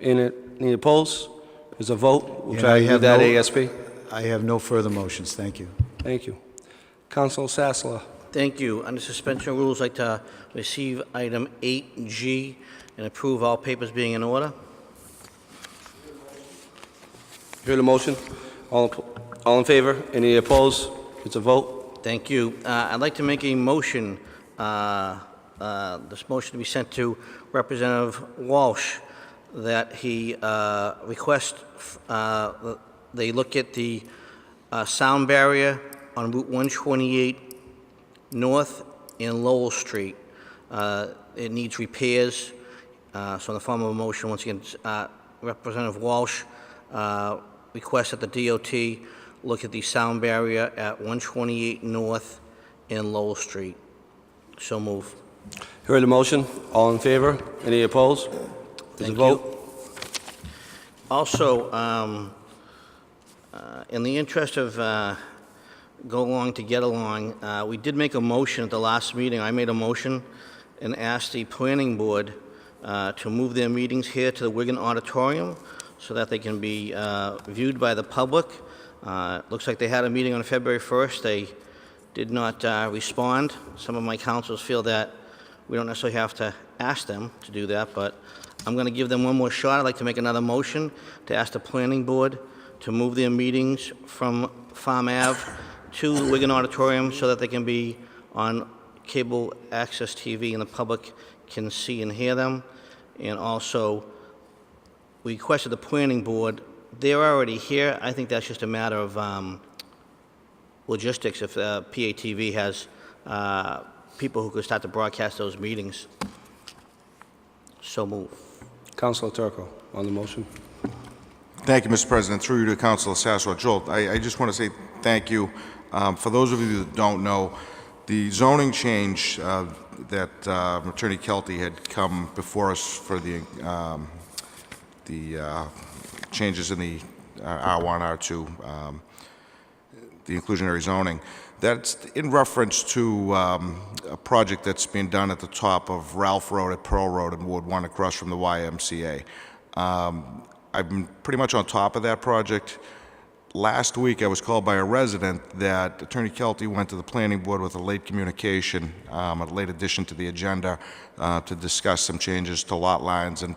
Any opposed? There's a vote. We'll Yeah, try I to do have that no- ASP. I have no further motions. Thank you. Thank you. Councilor Sassler. Thank you. Under suspension of rules, I'd like to receive item 8G and approve all papers being in order. You heard the motion? All in favor? Any opposed? It's a vote. Thank you. I'd like to make a motion this motion to be sent to Representative Walsh, that he request they look at the sound barrier on Route 128 North and Lowell Street. It needs repairs. So in the form of a motion, once again, Representative Walsh requests that the DOT look at the sound barrier at 128 North and Lowell Street. So move. Heard the motion? All in favor? Any opposed? There's a Thank vote. you. Also, in the interest of go along to get along, we did make a motion at the last meeting. I made a motion and asked the planning board to move their meetings here to the Wigan Auditorium so that they can be viewed by the public. Looks like they had a meeting on February 1st. They did not respond. Some of my councils feel that we don't necessarily have to ask them to do that, but I'm going to give them one more shot. I'd like to make another motion to ask the planning board to move their meetings from Farm Ave to the Wigan Auditorium so that they can be on cable access TV and the public can see and hear them. And also, we requested the planning board. They're already here. I think that's just a matter of logistics if PATV has people who could start to broadcast those meetings. So move. Councilor Turco on the motion. Thank you, Mr. President. Through you to Councilor Sasso Jolt. I just want to say thank you. For those of you that don't know, the zoning change that Attorney Kelty had come before us for the changes in the R1, R2, the inclusionary zoning, that's in reference to a project that's being done at the top of Ralph Road at Pearl Road and Ward 1 across from the YMCA. I've been pretty much on top of that project. Last week, I was called by a resident that Attorney Kelty went to the planning board with a late communication, a late addition to the agenda to discuss some changes to lot lines and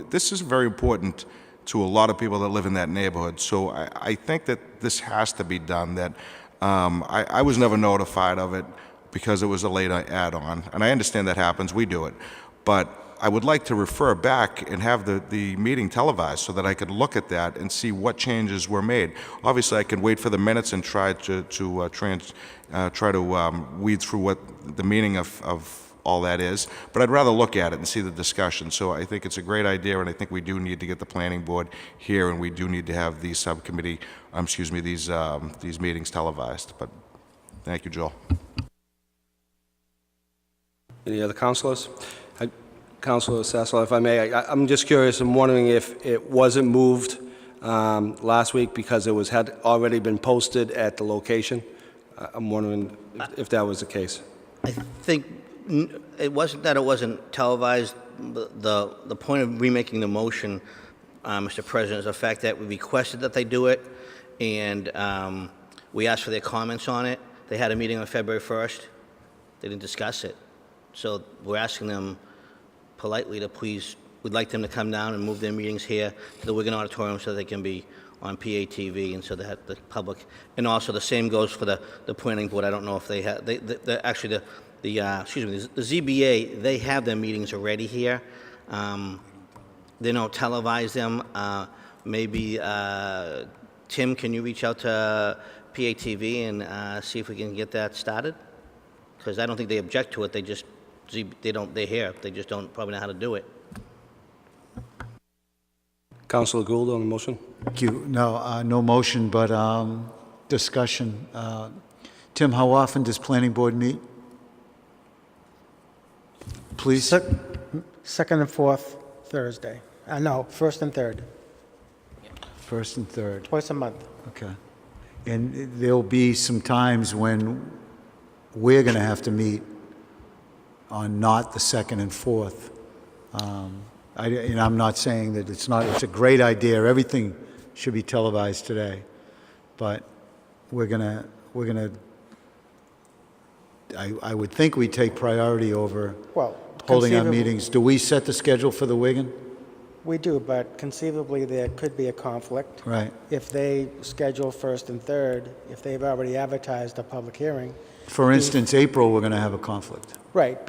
this is very important to a lot of people that live in that neighborhood. So I think that this has to be done. That I was never notified of it because it was a late add-on, and I understand that happens. We do it, but I would like to refer back and have the meeting televised so that I could look at that and see what changes were made. Obviously, I can wait for the minutes and try to weed through what the meaning of all that is, but I'd rather look at it and see the discussion. So I think it's a great idea, and I think we do need to get the planning board here, and we do need to have these subcommittee, these meetings televised. But thank you, Joel. Any other councilors? Councilor Sasso, if I may, I'm just curious. I'm wondering if it wasn't moved last week because it had already been posted at the location. I'm wondering if that was the case. I think it wasn't that it wasn't televised. The point of remaking the motion, Mr. President, is the fact that we requested that they do it, and we asked for their comments on it. They had a meeting on February 1st. They didn't discuss it. So we're asking them politely to please, we'd like them to come down and move their meetings here to the Wigan Auditorium so they can be on PATV and so that the public, and also the same goes for the planning board. I don't know if they have, actually the ZBA, they have their meetings already here. They don't televise them. Maybe, Tim, can you reach out to PATV and see if we can get that started? Because I don't think they object to it. They just, they're here. They just don't probably know how to do it. Councilor Gould on the motion. Thank you. No, no motion, but discussion. Tim, how often does planning board meet? Please. Second and fourth Thursday. No, first and third. First and third. Twice a month. Okay. And there'll be some times when we're going to have to meet on not the second and fourth. And I'm not saying that it's not, it's a great idea. Everything should be televised today. But we're gonna, I would think we take priority over holding our meetings. Do we set the schedule for the Wigan? We do, but conceivably there could be a conflict. Right. If they schedule first and third, if they've already advertised a public hearing. For instance, April, we're going to have a conflict. Right,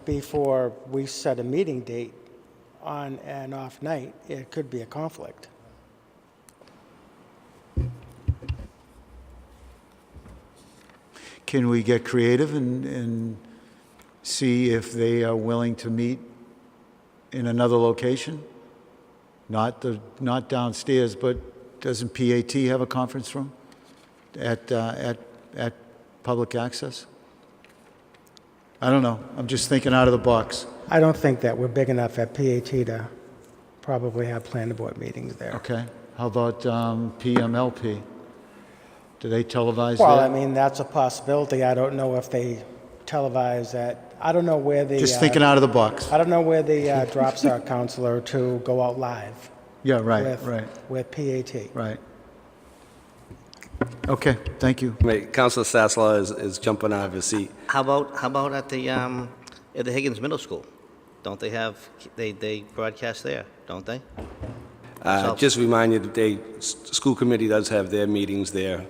before we set a meeting date on an off night, it could be a conflict. Can we get creative and see if they are willing to meet in another location? Not downstairs, but doesn't PAT have a conference room at public access? I don't know. I'm just thinking out of the box. I don't think that we're big enough at PAT to probably have planning board meetings there. Okay. How about PMLP? Do they televise Well, that? I mean, that's a possibility. I don't know if they televise that. I don't know where the... Just thinking out of the box. I don't know where the drops are, Counselor, to go out live. Yeah, right, with, right, with PAT. right. Okay, thank you. Wait, Councilor Sasslaw is jumping out of his seat. How about at the Higgins Middle School? Don't they have, they broadcast there, don't they? Just remind you that school committee does have their meetings there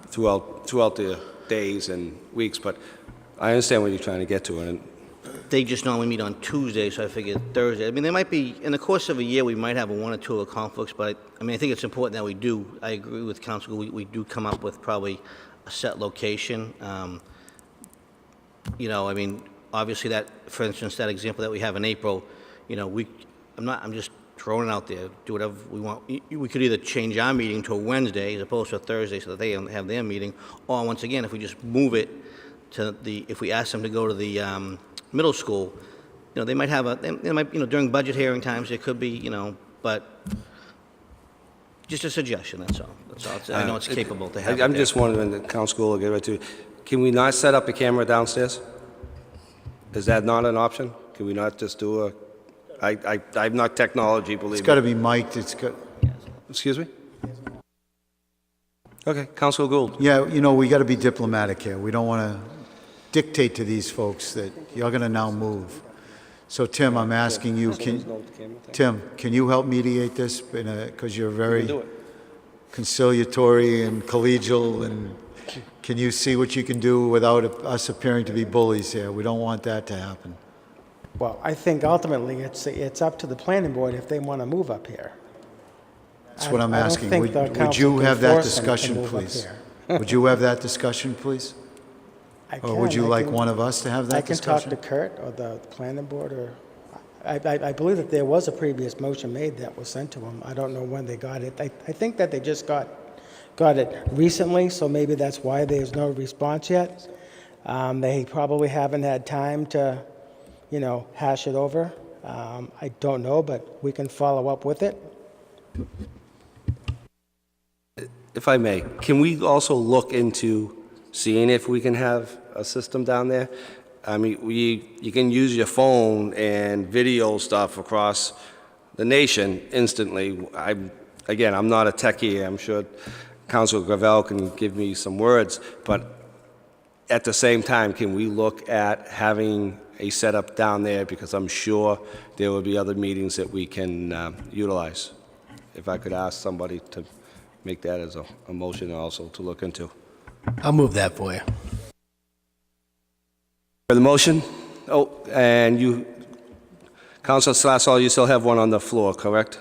throughout the days and weeks, but I understand what you're trying to get to. And They just normally meet on Tuesday, so I figured Thursday. I mean, there might be, in the course of a year, we might have one or two of conflicts, but I mean, I think it's important that we do. I agree with Council. We do come up with probably a set location. You know, I mean, obviously that, for instance, that example that we have in April, you know, I'm just throwing it out there, do whatever we want. We could either change our meeting to a Wednesday as opposed to a Thursday so that they have their meeting, or once again, if we just move it to if we ask them to go to the middle school, you know, they might have they might, you know, during budget hearing times, it could be, you know, but just a suggestion, that's all. That's all. I know it's capable to have I'm it just wondering, the council will get right to it. Can we not set up a camera downstairs? Is that not an option? Can we not just do a, I'm not technology, believe me. It's got to be mic'd, it's got... Excuse me? Okay, Councilor Gould. Yeah, you know, we got to be diplomatic here. We don't want to dictate to these folks that you're going to now move. So, Tim, I'm asking you, Tim, can you help mediate this? Because you're very conciliatory and collegial, and can you see what you can do without us appearing to be bullies here? We don't want that to happen. Well, I think ultimately it's up to the planning board if they want to move up here. That's what I'm I don't asking. think the Would council you can have that force them to discussion, move up please? here. Would you have that discussion, please? I Or would can. you I like can- one of us to have I that can talk discussion? to Kurt or the planning board, or, I believe that there was a previous motion made that was sent to them. I don't know when they got it. I think that they just got it recently, so maybe that's why there's no response yet. They probably haven't had time to, you know, hash it over. I don't know, but we can follow up with it. If I may, can we also look into seeing if we can have a system down there? I mean, you can use your phone and video stuff across the nation instantly. I'm not a techie. I'm sure Councilor Gravel can give me some words, but at the same time, can we look at having a setup down there? Because I'm sure there will be other meetings that we can utilize. If I could ask somebody to make that as a motion also to look into. I'll move that for you. For the motion? Oh, and you, Councilor Slassall, you still have one on the floor, correct?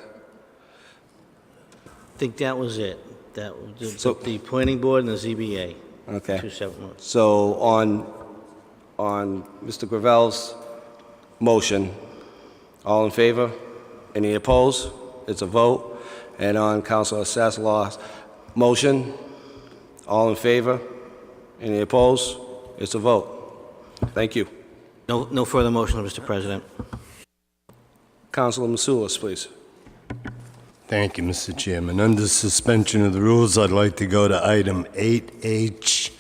I think that was it. That was So- the planning board and the ZBA. Okay. 2 separate ones. So on Mr. Gravel's motion, all in favor? Any opposed? It's a vote. And on Councilor Sassallaw's motion, all in favor? Any opposed? It's a vote. Thank you. No further motion, Mr. President. Councilor Masulis, please. Thank you, Mr. Chairman. Under suspension of the rules, I'd like to go to item 8H.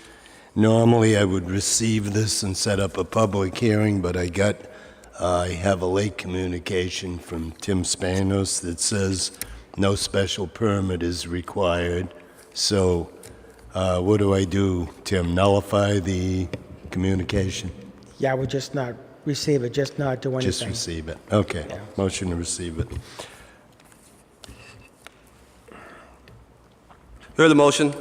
Normally, I would receive this and set up a public hearing, but I have a late communication from Tim Spanos that says no special permit is required. So what do I do, Tim? Nullify the communication? Yeah, I would just not receive it, just not do anything. Just receive it. Okay. Yeah. Motion to receive it. Heard the motion.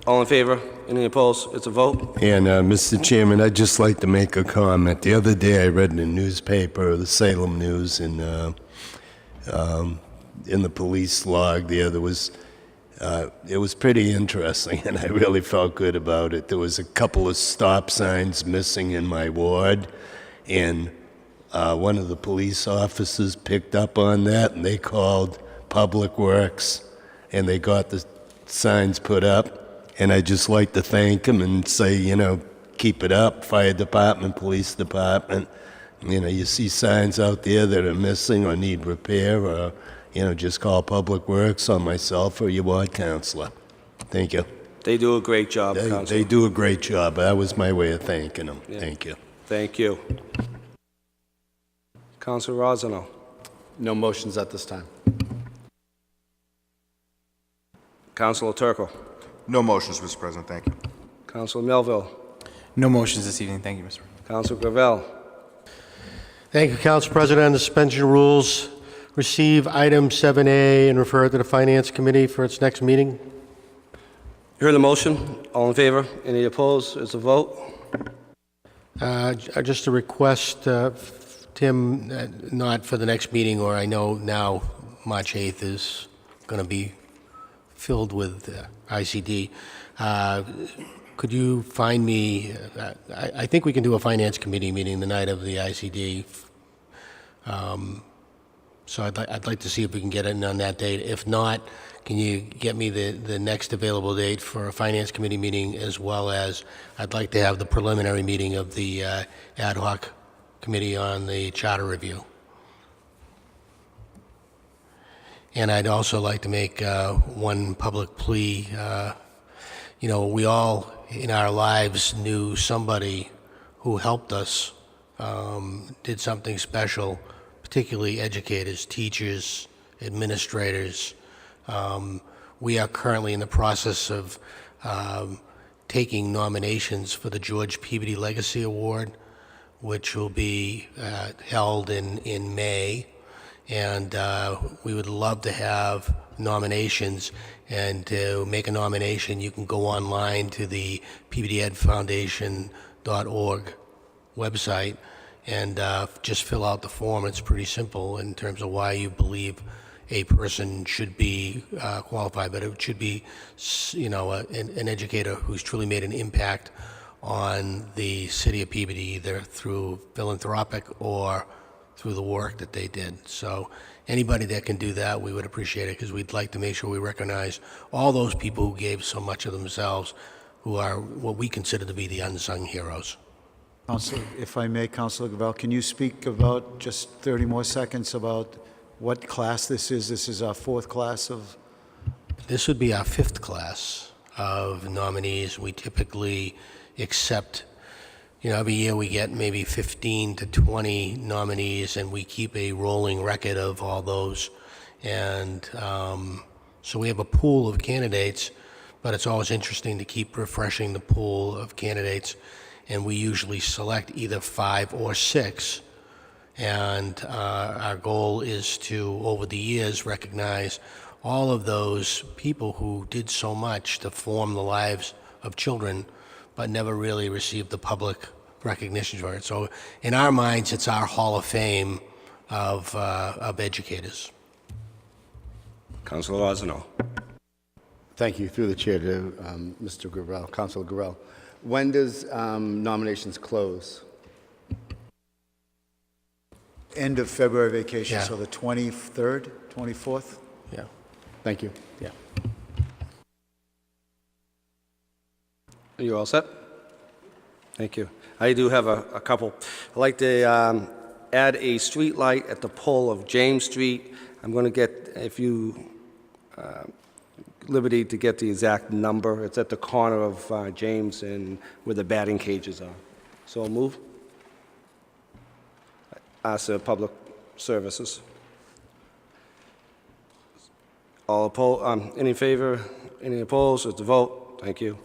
All in favor? Any opposed? It's a vote. And, Mr. Chairman, I'd just like to make a comment. The other day, I read in the newspaper, the Salem News, in the police log there was, it was pretty interesting, and I really felt good about it. There was a couple of stop signs missing in my ward, and one of the police officers picked up on that, and they called Public Works, and they got the signs put up. And I'd just like to thank them and say, you know, keep it up, fire department, police department. You know, you see signs out there that are missing or need repair, or, you know, just call Public Works or myself or your ward counselor. Thank you. They do a great job, Councilor. They do a great job. That was my way of thanking them. Yeah. Thank you. Thank you. Councilor Rosano. No motions at this time. Councilor Turco. No motions, Mr. President. Thank you. Councilor Melville. No motions this evening. Thank you, Mr. President. Councilor Gravel. Thank you, Council President. On the suspension rules, receive item 7A and refer it to the Finance Committee for its next meeting. You heard the motion. All in favor? Any opposed? It's a vote. Just a request, Tim, not for the next meeting, or I know now March 8th is going to be filled with ICD. Could you find me, I think we can do a Finance Committee meeting the night of the ICD. So I'd like to see if we can get it in on that date. If not, can you get me the next available date for a Finance Committee meeting, as well as I'd like to have the preliminary meeting of the ad hoc committee on the charter review. And I'd also like to make one public plea. You know, we all in our lives knew somebody who helped us, did something special, particularly educators, teachers, administrators. We are currently in the process of taking nominations for the George Peabody Legacy Award, which will be held in May. And we would love to have nominations. And to make a nomination, you can go online to the peabodyedfoundation.org website and just fill out the form. It's pretty simple in terms of why you believe a person should be qualified, but it should be, you know, an educator who's truly made an impact on the city of Peabody, either through philanthropic or through the work that they did. So anybody that can do that, we would appreciate it, because we'd like to make sure we recognize all those people who gave so much of themselves, who are what we consider to be the unsung heroes. Councilor, if I may, Councilor Gravel, can you speak about just 30 more seconds about what class this is? This is our fourth class of... This would be our fifth class of nominees. We typically accept, you know, every year we get maybe 15 to 20 nominees, and we keep a rolling record of all those. And so we have a pool of candidates, but it's always interesting to keep refreshing the pool of candidates. And we usually select either 5 or 6. And our goal is to, over the years, recognize all of those people who did so much to form the lives of children, but never really received the public recognition for it. So in our minds, it's our Hall of Fame of educators. Councilor Rosano. Thank you. Through the chair to Mr. Gravel, Councilor Gravel. When does nominations close? End of February vacation, Yeah. so the 23rd, 24th? Yeah. Thank you. Yeah. Are you all set? Thank you. I do have a couple. I'd like to add a street light at the pole of James Street. I'm going to get, if you liberty to get the exact number. It's at the corner of James and where the batting cages are. So I'll move. Ask the Public Services. All opposed? Any in favor? Any opposed? It's a vote. Thank you.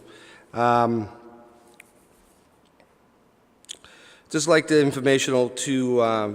Just like the informational to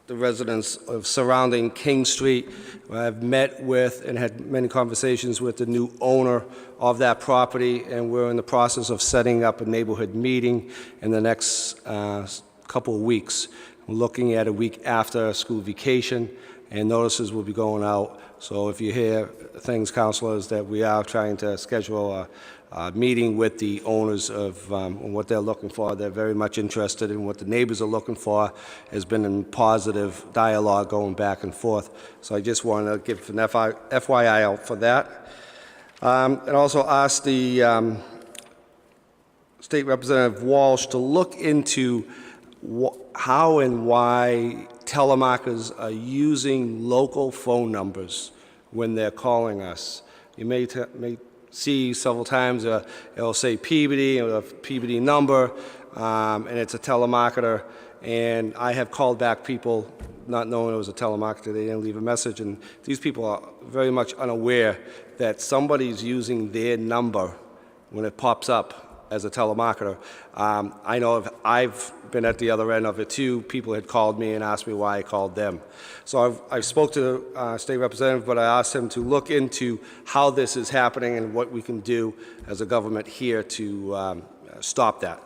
the residents of surrounding King Street. I've met with and had many conversations with the new owner of that property, and we're in the process of setting up a neighborhood meeting in the next couple of weeks. We're looking at a week after school vacation, and notices will be going out. So if you hear things, councilors, that we are trying to schedule a meeting with the owners of what they're looking for. They're very much interested in what the neighbors are looking for. Has been in positive dialogue going back and forth. So I just want to give an FYI out for that. And also ask the State Representative Walsh to look into how and why telemarketers are using local phone numbers when they're calling us. You may see several times it'll say Peabody, or a Peabody number, and it's a telemarketer. And I have called back people not knowing it was a telemarketer. They didn't leave a message, and these people are very much unaware that somebody's using their number when it pops up as a telemarketer. I know I've been at the other end of it too. People had called me and asked me why I called them. So I spoke to the state representative, but I asked him to look into how this is happening and what we can do as a government here to stop that.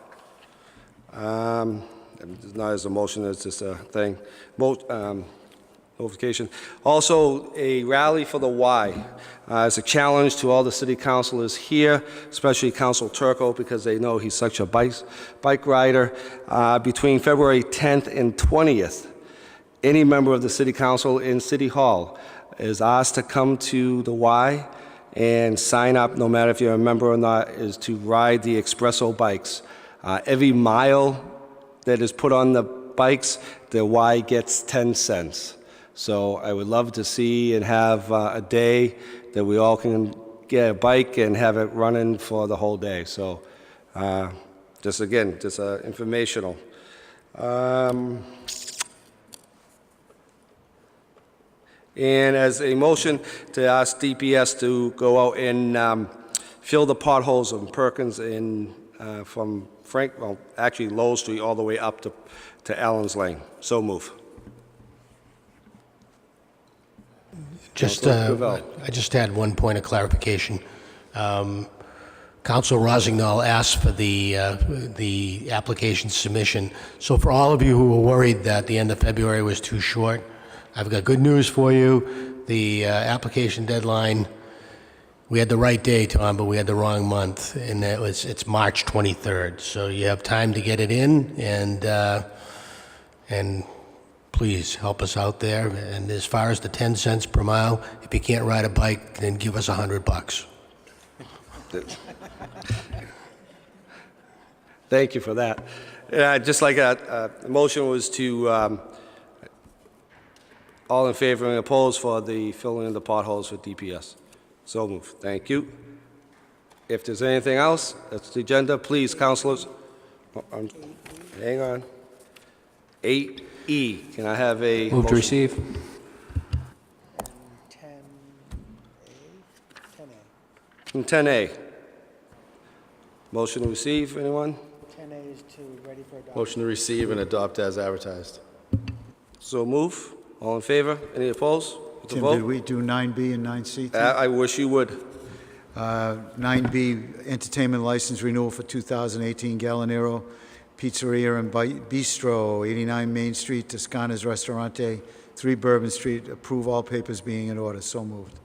It's not as a motion, it's just a thing. Notification. Also, a rally for the Y. It's a challenge to all the city councilors here, especially Council Turco, because they know he's such a bike rider. Between February 10th and 20th, any member of the city council in City Hall is asked to come to the Y and sign up, no matter if you're a member or not, is to ride the Expresso bikes. Every mile that is put on the bikes, the Y gets 10 cents. So I would love to see and have a day that we all can get a bike and have it running for the whole day. So just informational. And as a motion to ask DPS to go out and fill the potholes of Perkins from Lowell Street all the way up to Allen's Lane. So move. I just had one point of clarification. Council Rosignol asked for the application submission. So for all of you who were worried that the end of February was too short, I've got good news for you. The application deadline, we had the right day, Tom, but we had the wrong month, and it's March 23rd. So you have time to get it in, and please help us out there. And as far as the 10 cents per mile, if you can't ride a bike, then give us $100. Thank you for that. Just like the motion was to all in favor and opposed for the filling in the potholes for DPS. So move. Thank you. If there's anything else, that's the agenda. Please, councilors. Hang on. 8E. Can I have a Move motion? to receive. 10A. Motion to receive, anyone? 10A is to ready for adoption. Motion to receive and adopt as advertised. So move. All in favor? Any opposed? With the Tim, vote? did we do 9B and 9C? I wish you would. 9B, entertainment license renewal for 2018 Gallinero Pizzeria and Bistro, 89 Main Street, Toscana's Restaurante, 3 Bourbon Street. Approve all papers being in order. So moved.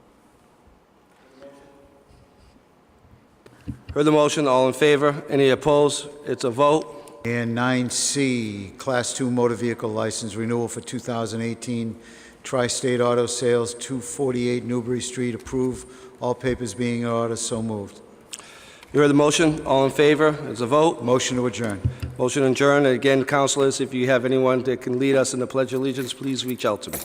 Heard the motion. All in favor? Any opposed? It's a vote. And 9C, Class 2 motor vehicle license renewal for 2018 Tri-State Auto Sales, 248 Newbury Street. Approve all papers being in order. So moved. You heard the motion. All in favor? It's a vote. Motion to adjourn. Motion adjourned. Again, councilors, if you have anyone that can lead us in the Pledge of Allegiance, please reach out to me.